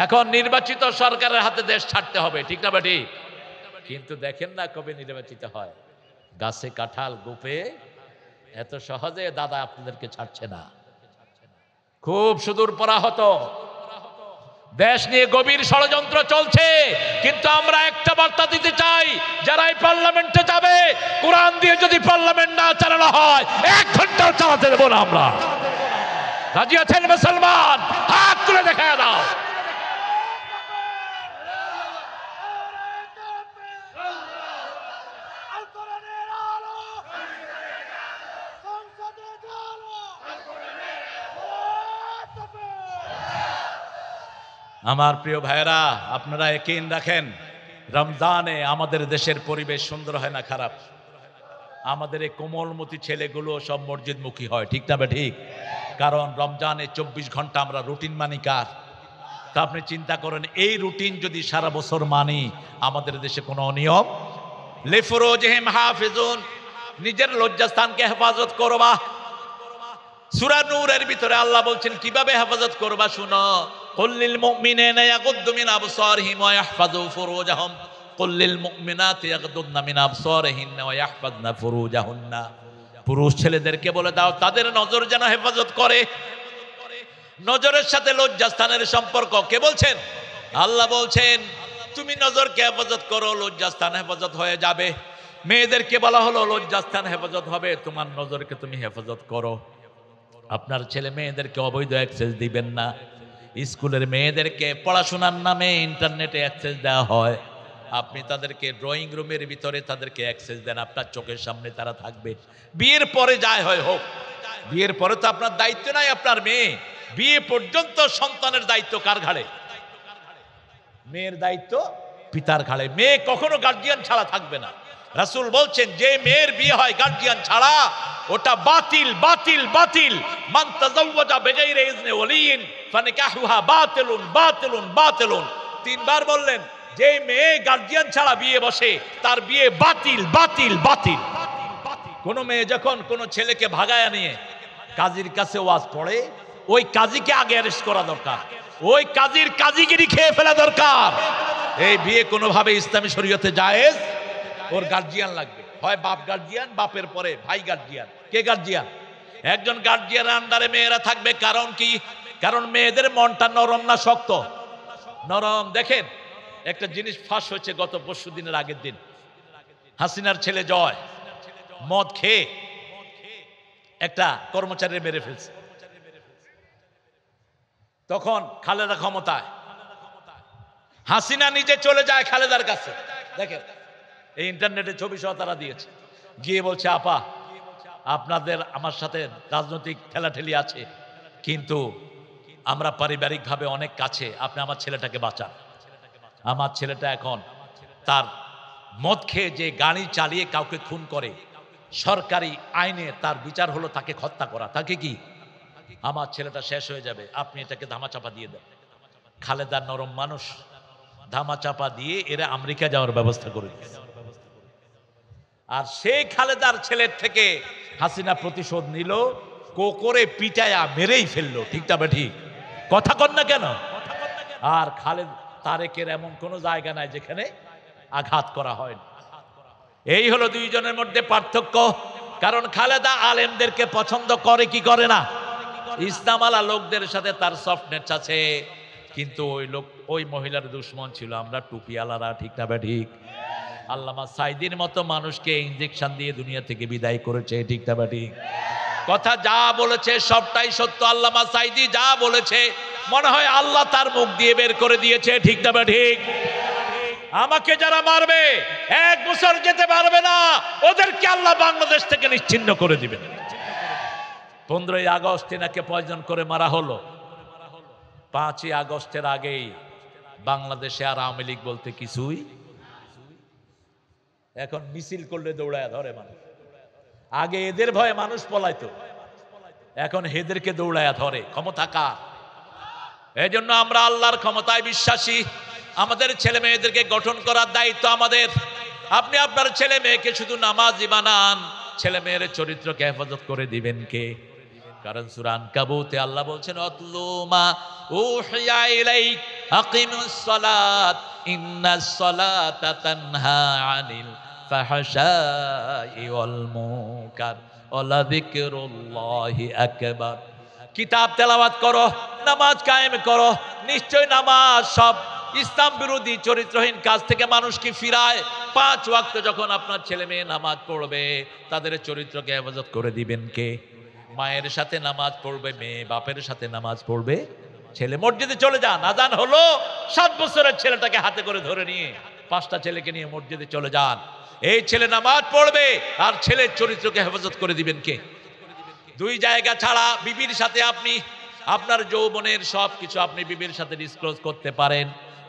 এখন নির্বাচিত সরকারের হাতে দেশ ছাড়তে হবে। ঠিক না বেটি? কিন্তু দেখেন না কবে নির্বাচিত হয়। গাছে কাঁঠাল গোপে এত সহজে দাদা আপনাদেরকে ছাড়ছে না। খুব সুদূর পরাহত দেশ নিয়ে গভীর ষড়যন্ত্র চলছে, কিন্তু আমরা একটা বার্তা দিতে চাই, যারা এই পার্লামেন্টে যাবে, কোরআন দিয়ে যদি পার্লামেন্ট না চালানো হয় 1 ঘন্টাও চালাতে দেব না আমরা। রাজি আছেন মুসলমান? হাত তুলে দেখা দাও। আমার প্রিয় ভাইরা, আপনারা ইয়াকিন রাখেন, রমজানে আমাদের দেশের পরিবেশ সুন্দর হয় না খারাপ। আমাদের এই কোমলমতি ছেলেগুলো সব মসজিদমুখী হয়, ঠিক না ঠিক? কারণ রমজানে 24 ঘন্টা আমরা রুটিন মানি কার? তা আপনি চিন্তা করেন, এই রুটিন যদি সারা বছর মানি, আমাদের দেশে কোনো অনিয়ম। লিফুরুজিহিম হাফিজুন, নিজের লজ্জাস্থানকে হেফাজত করবা। সূরা নূরের ভিতরে আল্লাহ বলছেন কিভাবে হেফাজত করবা, শুনো। কুল্লিল মুমিনিনা ইয়াগুদ্দু মিন আবসারিহিম ওয়া ইয়াহফাযু ফুরুজাহুম কুল্লিল মুমিনাতি ইয়াগুদ্দুনা মিন আবসারিহিন্না ওয়া ইয়াহফাযনা ফুরুজাহুন্না। পুরুষ ছেলেদেরকে বলে দাও তাদের নজর যেন হেফাজত করে। নজরের সাথে লজ্জাস্থানের সম্পর্ক কে বলছেন? আল্লাহ বলছেন তুমি নজরকে হেফাজত করো, লজ্জাস্থান হেফাজত হয়ে যাবে। মেয়েদেরকে বলা হলো লজ্জাস্থান হেফাজত হবে, তোমার নজরকে তুমি হেফাজত করো। আপনার ছেলে মেয়েদেরকে অবৈধ অ্যাক্সেস দিবেন না। স্কুলের মেয়েদেরকে পড়াশোনার নামে ইন্টারনেটে অ্যাক্সেস দেওয়া হয়, আপনি তাদেরকে ড্রয়িং রুমের ভিতরে তাদেরকে অ্যাক্সেস দেন, আপনার চোখের সামনে তারা থাকবে। বিয়ের পরে যায় হয় হোক, বিয়ের পরে তো আপনার দায়িত্ব নাই আপনার মেয়ে। বিয়ে পর্যন্ত সন্তানের দায়িত্ব কার ঘাড়ে? মেয়ের দায়িত্ব পিতার ঘাড়ে। মেয়ে কখনো গার্জিয়ান ছাড়া থাকবে না। রাসূল বলছেন যে মেয়ের বিয়ে হয় গার্জিয়ান ছাড়া, ওটা বাতিল বাতিল বাতিল। মান তাযাওয়াজা বিগাইরি ইজনি ওয়ালিয়িন ফানিকাহুহা বাতিলুন বাতিলুন বাতিলুন। 3 বার বললেন, যে মেয়ে গার্জিয়ান ছাড়া বিয়ে বসে তার বিয়ে বাতিল বাতিল বাতিল। কোন মেয়ে যখন কোন ছেলেকে ভাগায়া নিয়ে কাজীর কাছে ওয়াজ পড়ে, ওই কাজীকে আগে অ্যারেস্ট করা দরকার, ওই কাজীর কাজীগিরি খেয়ে ফেলা দরকার। এই বিয়ে কোনোভাবে ইসলামী শরীয়তে জায়েজ। ওর গার্জিয়ান লাগবে, হয় বাপ গার্জিয়ান, বাপের পরে ভাই গার্জিয়ান। কে গার্জিয়ান? একজন গার্জিয়ানের আন্ডারে মেয়েরা থাকবে। কারণ কি? কারণ মেয়েদের মনটা নরম না শক্ত? নরম। দেখেন একটা জিনিস ফাঁস হয়েছে গত পরশু দিনের আগের দিন। হাসিনার ছেলে জয় মদ খেয়ে একটা কর্মচারী মেরে ফেলছে। তখন খালেদা ক্ষমতায়, হাসিনা নিজে চলে যায় খালেদার কাছে। দেখেন এই ইন্টারনেটে ছবি সহ তারা দিয়েছে, গিয়ে বলছে আপা আপনাদের আমার সাথে রাজনৈতিক ঠেলাঠেলি আছে, কিন্তু আমরা পারিবারিকভাবে অনেক কাছে, আপনি আমার ছেলেটাকে বাঁচান। আমার ছেলেটা এখন তার মদ খেয়ে যে গাড়ি চালিয়ে কাউকে খুন করে, সরকারি আইনে তার বিচার হলো তাকে হত্যা করা। তাকে কি? আমার ছেলেটা শেষ হয়ে যাবে, আপনি এটাকে ধামাচাপা দিয়ে দেন। খালেদার নরম মানুষ, ধামাচাপা দিয়ে এরা আমেরিকা যাওয়ার ব্যবস্থা করে দিয়েছে। আর সেই খালেদার ছেলের থেকে হাসিনা প্রতিশোধ নিল, কোকরে পিটায়া মেরেই ফেললো। ঠিকটা বা ঠিক? কথা কন না কেন? আর খালেদ তারেকের এমন কোনো জায়গা নাই যেখানে আঘাত করা হয় না। এই হলো দুইজনের মধ্যে পার্থক্য। কারণ খালেদা আলেমদেরকে পছন্দ করে কি করে না? ইসলামালা লোকদের সাথে তার সফটনেস আছে, কিন্তু ওই লোক ওই মহিলার দুশ্মন ছিল আমরা টুপিওয়ালারা। ঠিক না বা ঠিক? আল্লামা সাইদির মতো মানুষকে ইনজেকশন দিয়ে দুনিয়া থেকে বিদায় করেছে। ঠিক না বা ঠিক? কথা যা বলেছে সবটাই সত্য। আল্লামা সাইদি যা বলেছে মনে হয় আল্লাহ তার মুখ দিয়ে বের করে দিয়েছে। ঠিক না বা ঠিক? আমাকে যারা মারবে 1 বছর যেতে পারবে না, ওদেরকে আল্লাহ বাংলাদেশ থেকে নিশ্চিহ্ন করে দিবেন। 15ই আগস্ট এনাকে পয়জন করে মারা হলো। 5ই আগস্টের আগেই বাংলাদেশে আর আওয়ামী লীগ বলতে কিছুই। এখন মিছিল করলে দৌড়ায় ধরে মানুষ। আগে এদের ভয়ে মানুষ পলাইতো, এখন এদেরকে দৌড়ায়া ধরে। ক্ষমতা কার? এই জন্য আমরা আল্লাহর ক্ষমতায় বিশ্বাসী। আমাদের ছেলে মেয়েদেরকে গঠন করার দায়িত্ব আমাদের। আপনি আপনার ছেলে মেয়েকে শুধু নামাজি বানান, ছেলে মেয়ের চরিত্রকে হেফাজত করে দিবেন কে? কারণ সূরা আনকাবুতে আল্লাহ বলছেন আতলু মা উহিয়া ইলাইক আকিমুস সালাত ইন্নাস সালাতা তানহা আনিল ফাহশাই ওয়াল মুনকার ওয়া লাযিকরুল্লাহি আকবার। কিতাব তেলাওয়াত করো, নামাজ কায়েম করো। নিশ্চয় নামাজ সব ইসলাম বিরোধী চরিত্রহীন কাজ থেকে মানুষকে ফিরায়। 5 ওয়াক্ত যখন আপনার ছেলে মেয়ে নামাজ পড়বে, তাদের চরিত্রকে হেফাজত করে দিবেন কে? মায়ের সাথে নামাজ পড়বে মেয়ে, বাপের সাথে নামাজ পড়বে ছেলে। মসজিদে চলে যান, আজান হলো, 7 বছরের ছেলেটাকে হাতে করে ধরে নিয়ে 5টা ছেলেকে নিয়ে মসজিদে চলে যান। এই ছেলে নামাজ পড়বে আর ছেলের চরিত্রকে হেফাজত করে দিবেন কে? 2 জায়গা ছাড়া বিবির সাথে আপনি আপনার যৌবনের সব কিছু আপনি বিবির সাথে ডিসক্লোজ করতে পারেন।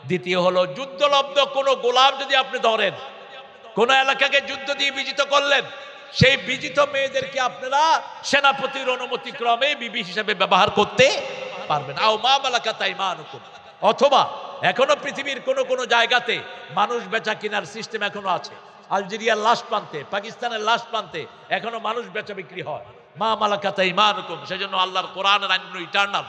দ্বিতীয় হলো যুদ্ধলব্ধ কোনো গোলাম যদি আপনি ধরেন, কোন এলাকাকে যুদ্ধ দিয়ে বিজিত করলেন, সেই বিজিত মেয়েদেরকে আপনারা সেনাপতির অনুমতি ক্রমে বিবি হিসেবে ব্যবহার করতে পারবেন। আও মা মালাকাত আইমানুকুম, অথবা এখনো পৃথিবীর কোন জায়গাতে মানুষ বেচা কেনার সিস্টেম এখনো আছে। আলজেরিয়ার লাশ প্রান্তে, পাকিস্তানের লাশ প্রান্তে এখনো মানুষ বেচা বিক্রি হয়। মা মালাকাত আইমানুকুম, সেজন্য আল্লাহর কোরআনের আইন ইটারনাল।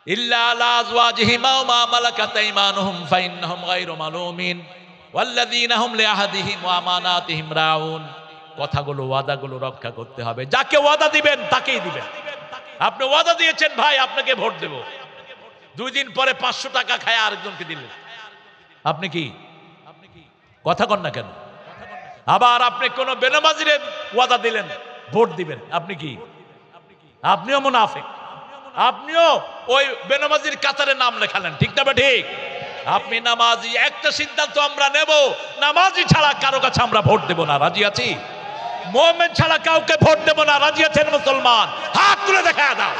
ইল্লা আলা আজওয়াজিহিম ওয়া মা মালাকাত আইমানুহুম ফাইন্নাহুম গায়রু মালুমিন ওয়াল্লাযীনা হুম লিআহাদিহিম ওয়া আমানাতিহিম রাউন। কথাগুলো, ওয়াদাগুলো রক্ষা করতে হবে। যাকে ওয়াদা দিবেন তাকেই দিবেন। আপনি ওয়াদা দিয়েছেন ভাই আপনাকে ভোট দেব, 2 দিন পরে 500 টাকা খায় আরেকজনকে দিলেন, আপনি কি কথা কন না কেন? আবার আপনি কোন বেনামাজির ওয়াদা দিলেন ভোট দিবেন, আপনি কি? আপনিও মুনাফিক, আপনিও ওই বেনামাজির কাতারে নাম লেখালেন, ঠিক না? ঠিক। আপনি নামাজি, একটা সিদ্ধান্ত আমরা নেব, নামাজি ছাড়া কারো কাছে আমরা ভোট দেব না, রাজি আছি? মুমিন ছাড়া কাউকে ভোট দেব না, রাজি আছেন মুসলমান? হাত তুলে দেখা দাও।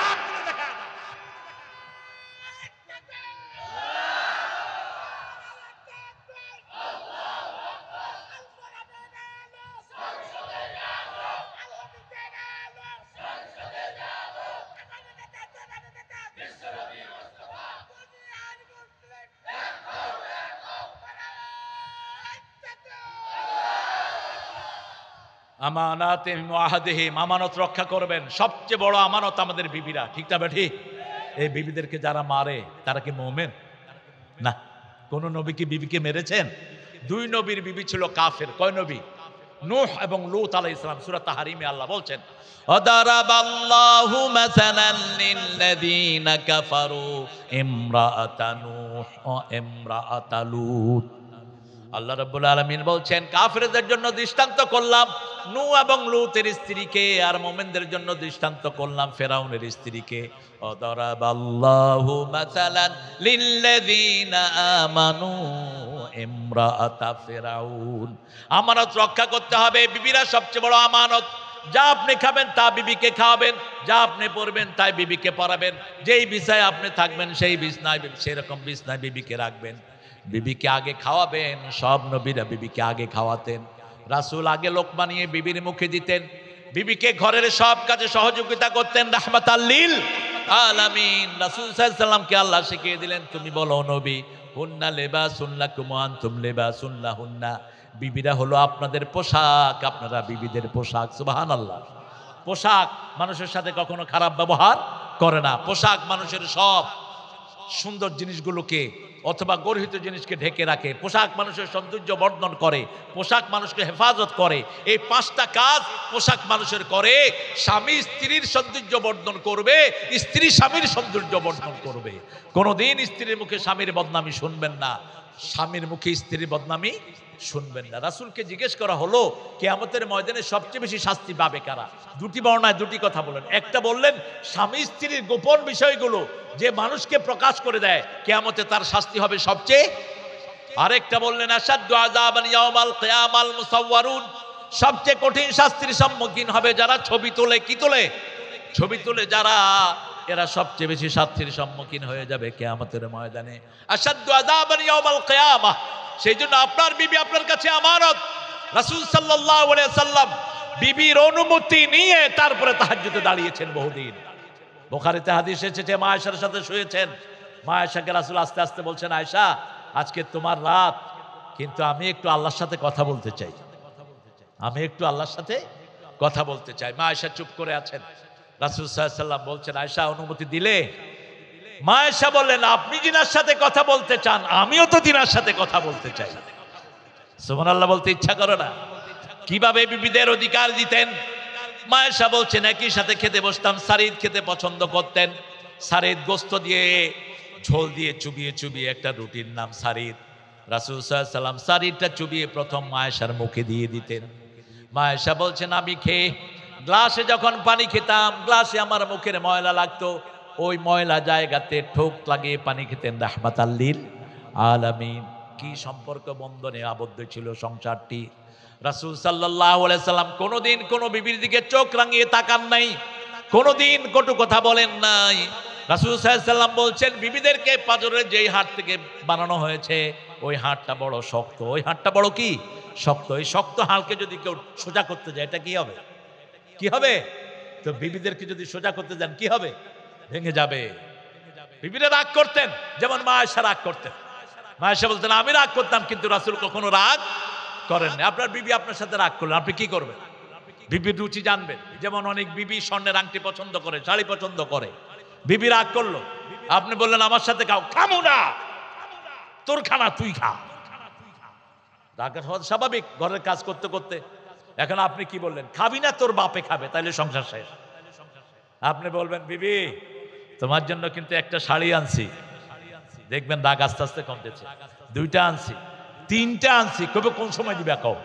আমানাতিহিম ওয়া আহাদিহিম, আমানত রক্ষা করবেন। সবচেয়ে বড় আমানত আমাদের বিবিরা, ঠিক না? ঠিক। এই বিবিদেরকে যারা মারে তারা কি মুমিন? না। কোন নবী কি বিবিকে মেরেছেন? 2 নবীর বিবি ছিল কাফের। কয় নবী? নূহ এবং লূত আলাইহিস সালাম। সূরা তাহরিমে আল্লাহ বলছেন, ওয়াদারাবাল্লাহু মাসালান লিল্লাযীনা কাফারু ইমরাআতা নূহ ওয়া ইমরাআতা লূত। আল্লাহ রাব্বুল আলামিন বলছেন, কাফেরদের জন্য দৃষ্টান্ত করলাম নূহ এবং লূতের স্ত্রীকে, আর মুমিনদের জন্য দৃষ্টান্ত করলাম ফেরাউনের স্ত্রীকে। ওয়াদারাবাল্লাহু মাসালান লিল্লাযীনা আমানু ইমরাআতা ফিরাউন। আমানত রক্ষা করতে হবে। বিবিরা সবচেয়ে বড় আমানত। যা আপনি খাবেন তা বিবিকে খাওয়াবেন, যা আপনি পড়বেন তাই বিবিকে পড়াবেন, যেই বিছায় আপনি থাকবেন সেই বিছনায় সেরকম বিছনায় বিবিকে রাখবেন, বিবিকে আগে খাওয়াবেন। সব নবীরা বিবিকে আগে খাওয়াতেন। রাসূল আগে লোকমা নিয়ে বিবির মুখে দিতেন, বিবিকে ঘরের সব কাজে সহযোগিতা করতেন। রাহমাতাল লিল আলামিন রাসূল সাল্লাল্লাহু আলাইহি ওয়াসাল্লামকে আল্লাহ শিখিয়ে দিলেন, তুমি বলো নবী, হুন্না লিবাসুন লাকুম ওয়া আনতুম লিবাসুন লাহুন্না। বিবিরা হলো আপনাদের পোশাক, আপনারা বিবিদের পোশাক। সুবহানাল্লাহ। পোশাক মানুষের সাথে কখনো খারাপ ব্যবহার করে না। পোশাক মানুষের সব সুন্দর জিনিসগুলোকে অথবা গর্হিত জিনিসকে ঢেকে রাখে। পোশাক মানুষের সৌন্দর্য বর্ধন করে, পোশাক মানুষকে হেফাজত করে। এই 5টা কাজ পোশাক মানুষের করে। স্বামী স্ত্রীর সৌন্দর্য বর্ধন করবে, স্ত্রী স্বামীর সৌন্দর্য বর্ধন করবে। কোনোদিন স্ত্রীর মুখে স্বামীর বদনামি শুনবেন না, স্বামীর মুখে স্ত্রীর বদনামি শুনবেন না। রাসূলকে জিজ্ঞেস করা হলো, কিয়ামতের ময়দানে সবচেয়ে বেশি শাস্তি পাবে কারা? 2টি বর্ণনায় 2টি কথা বলেন। একটা বললেন স্বামী স্ত্রীর গোপন বিষয়গুলো যে মানুষকে প্রকাশ করে দেয়, কিয়ামতে তার শাস্তি হবে সবচেয়ে। আরেকটা বললেন আশাদ্দু আযাবান ইয়াউমাল কিয়ামাল মুসাওয়ারুন, সবচেয়ে কঠিন শাস্তির সম্মুখীন হবে যারা ছবি তোলে। কি তোলে? ছবি তোলে যারা, এরা সবচেয়ে বেশি শাস্তির সম্মুখীন হয়ে যাবে কিয়ামতের ময়দানে। আশাদ্দু আযাবান ইয়াউমাল কিয়ামাহ। সেই জন্য আপনার বিবি আপনার কাছে আমানত। রাসূল সাল্লাল্লাহু আলাইহি ওয়াসাল্লাম বিবির অনুমতি নিয়ে তারপরে তাহাজ্জুদে দাঁড়িয়েছেন বহুদিন। বুখারীতে হাদিস এসেছে, মা আয়েশার সাথে শুয়েছেন। মা আয়েশাকে রাসূল আস্তে আস্তে বলছেন, আয়েশা আজকে তোমার রাত, কিন্তু আমি একটু আল্লাহর সাথে কথা বলতে চাই, আমি একটু আল্লাহর সাথে কথা বলতে চাই। মা আয়েশা চুপ করে আছেন। রাসূল সাল্লাল্লাহু আলাইহি ওয়াসাল্লাম বলছেন, আয়েশা অনুমতি দিলে? মা আয়েশা বললেন, আপনি জিনার সাথে কথা বলতে চান, আমিও তো জিনার সাথে কথা বলতে চাই। সুবহানাল্লাহ বলতে ইচ্ছা করে না? কিভাবে বিবিদের অধিকার দিতেন, মা আয়েশা বলছেন একই সাথে খেতে বসতাম, সারিদ খেতে পছন্দ করতেন। সারিদ গোস্ত দিয়ে ঝোল দিয়ে চুবিয়ে চুবিয়ে, একটা রুটির নাম সারিদ। রাসূল সাল্লাল্লাহু আলাইহি ওয়াসাল্লাম সারিদটা চুবিয়ে প্রথম মা আয়েশার মুখে দিয়ে দিতেন। মা আয়েশা বলছেন আমি খেয়ে গ্লাসে যখন পানি খেতাম, গ্লাসে আমার মুখের ময়লা লাগতো, ওই ময়লা জায়গাতে ঠোক লাগিয়ে পানি খেতেন রাহমাতাল লিল আলামিন। কি সম্পর্ক বন্ধনে আবদ্ধ ছিল সংসারটি। রাসূল সাল্লাল্লাহু আলাইহি সাল্লাম কোনোদিন কোনো বিবির দিকে চোখ রাঙিয়ে তাকান নাই, কোনোদিন কটু কথা বলেন নাই। রাসূল সাল্লাল্লাহু আলাইহি সাল্লাম বলছেন বিবিদেরকে পাঁজরের যেই হাড় থেকে বানানো হয়েছে ওই হাড়টা বড় শক্ত। ওই হাড়টা বড় কি শক্ত। এই শক্ত হাড়কে যদি কেউ সোজা করতে যায় এটা কি হবে? কি হবে? তো বিবিদেরকে যদি সোজা করতে যান কি হবে? ভেঙে যাবে। বিবিরা রাগ করতেন, যেমন মা আয়েশা রাগ করতেন। মা আয়েশা বলতেন আমি রাগ করতাম, কিন্তু রাসূল কখনো রাগ করেন না। আপনার বিবি আপনার সাথে রাগ করলেন, আপনি কি করবেন? বিবির রুচি জানবেন। যেমন অনেক বিবি স্বর্ণের আংটি পছন্দ করে, শাড়ি পছন্দ করে। বিবি রাগ করলো, আপনি বললেন আমার সাথে খাও, খামু না, তোর খানা তুই খা। রাগ হওয়া স্বাভাবিক ঘরের কাজ করতে করতে। এখন আপনি কি বললেন? খাবি না, তোর বাপে খাবে, তাইলে সংসার শেষ। আপনি বলবেন বিবি তোমার জন্য কিন্তু একটা শাড়ি আনছি, দেখবেন রাগ আস্তে আস্তে কমতেছে। দুইটা আনছি, তিনটা আনছি, কবে কোন সময় দিবে কও?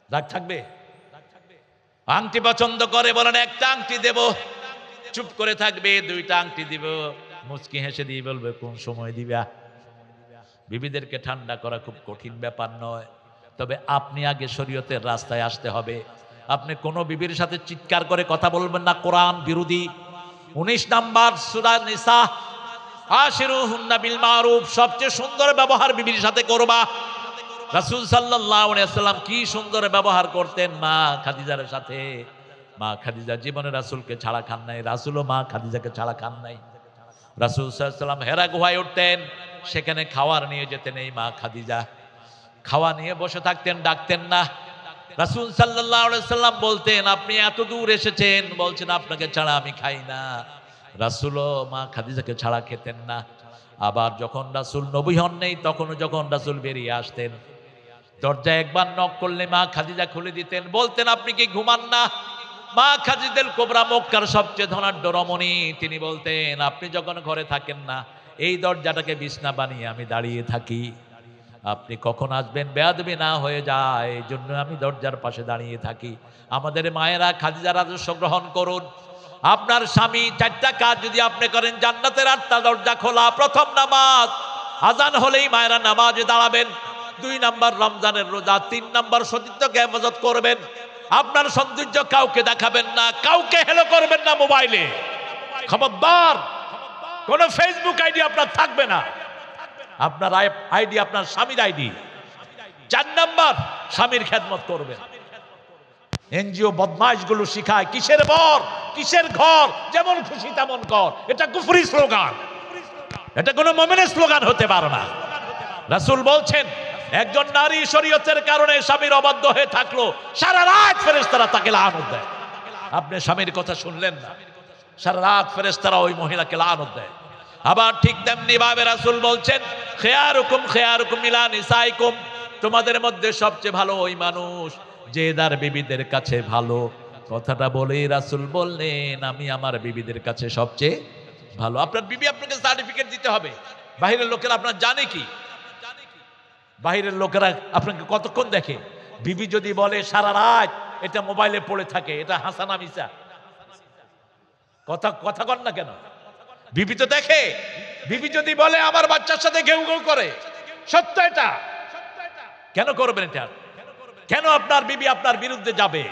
রাগ থাকবে? আংটি পছন্দ করে, বলেন একটা আংটি দেব, চুপ করে থাকবে। দুইটা আংটি দিব, মুচকি হেসে দিয়ে বলবে কোন সময় দিবা। বিবিদেরকে ঠান্ডা করা খুব কঠিন ব্যাপার নয়, তবে আপনি আগে শরীয়তের রাস্তায় আসতে হবে। আপনি কোন বিবির সাথে চিৎকার করে কথা বলবেন না, কোরআন বিরোধী। 19 নাম্বার সূরা নিসা, আশিরুহুন্না বিল মারুফ, সবচেয়ে সুন্দর ব্যবহার বিবির সাথে করবা। রাসূল সাল্লাল্লাহু আলাইহি ওয়াসাল্লাম কি সুন্দর ব্যবহার করতেন মা খাদিজার সাথে। মা খাদিজা জীবনে রাসূলকে ছাড়া খান নাই, রাসূলও মা খাদিজাকে ছাড়া খান নাই। রাসূল সাল্লাল্লাহু আলাইহি ওয়াসাল্লাম হেরা গুহায় উঠতেন, সেখানে খাওয়ার নিয়ে যেতেন এই মা খাদিজা। খাওয়া নিয়ে বসে থাকতেন, ডাকতেন না। রাসূল সাল্লাল্লাহু আলাইহি ওয়াসাল্লাম বলতেন আপনি এত দূর এসেছেন, বলছেন আপনাকে ছাড়া আমি খাই না। রাসূলও মা খাদিজাকে ছাড়া খেতেন না। আবার যখন রাসূল নবী হন নেই, তখনও যখন রাসূল বেরিয়ে আসতেন, দরজায় একবার নক করলে মা খাদিজা খুলে দিতেন, বলতেন আপনি কি ঘুমান না? মা খাদিজাতুল কুবরা, মক্কার সবচেয়ে ধনাঢ্য রমণী, তিনি বলতেন আপনি যখন ঘরে থাকেন না, এই দরজাটাকে বিছনা বানিয়ে আমি দাঁড়িয়ে থাকি, আপনি কখন আসবেন বেয়াদবি না হয়ে যায়, এই জন্য আমি দরজার পাশে দাঁড়িয়ে থাকি। আমাদের মায়েরা খাদিজার আদর্শ গ্রহণ করুন। আপনার স্বামী 4টা কাজ যদি আপনি করেন, জান্নাতের 8টা দরজা খোলা। প্রথম নামাজ, আজান হলেই মায়েরা নামাজে দাঁড়াবেন। 2 নাম্বার রমজানের রোজা। 3 নাম্বার সতীত্বকে হেফাজত করবেন। আপনার সৌন্দর্য কাউকে দেখাবেন না, কাউকে হেলো করবেন না মোবাইলে। খবরদার, কোন ফেসবুক আইডি আপনার থাকবে না। আপনার আইডি আপনার স্বামীর আইডি। 4 নাম্বার, স্বামীর খেদমত করবেন। এনজিও বদমাইশগুলো শিখায় কিসের বর, কিসের ঘর, যেমন খুশি তেমন কর। এটা কুফরি স্লোগান, এটা কোনো মুমিনের স্লোগান হতে পারে না। রাসূল বলছেন একজন নারী শরীয়তের কারণে স্বামীর অবাধ্য হয়ে থাকলো, সারা রাত ফেরেশতারা তাকে লানত দেয়। আপনি স্বামীর কথা শুনলেন না, সারা রাত ফেরেশতারা ওই মহিলাকে লানত দেয়। আবার ঠিক তেমনি ভাবে রাসূল বলছেন খেয়ারুকুম ইলা নিসাইকুম, তোমাদের মধ্যে সবচেয়ে ভালো ওই মানুষ যে তার বিবিদের কাছে ভালো। কথাটা বলেই রাসূল বললেন আমি আমার বিবিদের কাছে সবচেয়ে ভালো। আপনার বিবি আপনাকে সার্টিফিকেট দিতে হবে। বাহিরের লোকেরা আপনার জানে কি? বাহিরের লোকেরা আপনাকে কতক্ষণ দেখে? বিবি যদি বলে সারা রাত এটা মোবাইলে পড়ে থাকে, এটা হাসানা মিছা? কথা কন না কেন? বিবি তো দেখে। বিবি যদি বলে আমার বাচ্চার সাথে ঘেউ ঘেউ করে, সত্য এটা। কেন করবেন এটা? কেন আপনার বিবি আপনার বিরুদ্ধে যাবে?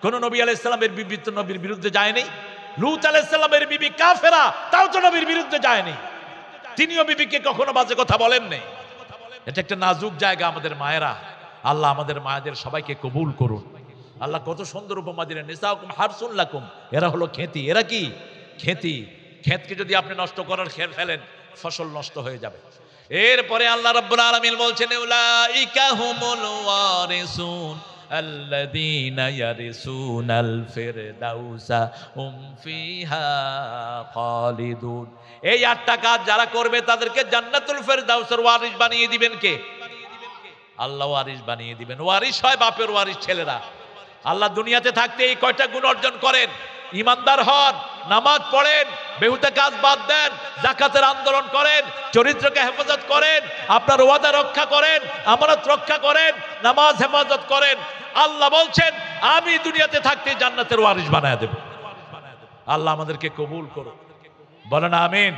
কোন নবী আলাইহিস সালামের বিবি তো নবীর বিরুদ্ধে যায়নি। লূত আলাইহিস সালামের বিবি কাফেরা, তাও তো নবীর বিরুদ্ধে যায়নি। তিনিও বিবিকে কখনো বাজে কথা বলেননি। এটা একটা নাজুক জায়গা আমাদের মায়েরা। আল্লাহ আমাদের মায়েদের সবাইকে কবুল করুন। আল্লাহ কত সুন্দর উপমা দিলেন, নিসাউকুম হারসুন লাকুম, এরা হলো খেতি। এরা কি খেতি? ক্ষেতকে যদি আপনি নষ্ট করার খের ফেলেন, ফসল নষ্ট হয়ে যাবে। এরপরে আল্লাহ রাব্বুল আলামিন বলছেন উলাইকা হুমুল ওয়ারিসুন আল্লাযীনা ইয়ারিসুনাল ফিরদাউসা হুম ফিহা খালিদুন। এই 8টা কাজ যারা করবে তাদেরকে জান্নাতুল ফিরদাউসের ওয়ারিস বানিয়ে দিবেন কে? আল্লাহ ওয়ারিস বানিয়ে দিবেন। ওয়ারিস হয় বাপের ওয়ারিস ছেলেরা। আল্লাহ দুনিয়াতে থাকতে এই কয়টা গুণ অর্জন করেন, ইমানদার হন, নামাজ পড়েন, বেহুদা কাজ বাদ দেন, যাকাতের আন্দোলন করেন, চরিত্রকে হেফাজত করেন, আপনার ওয়াদা রক্ষা করেন, আমানত রক্ষা করেন, নামাজ হেফাজত করেন। আল্লাহ বলছেন আমি দুনিয়াতে থাকতে জান্নাতের ওয়ারিস বানায় দেব। আল্লাহ আমাদেরকে কবুল করুন, বলেন আমিন।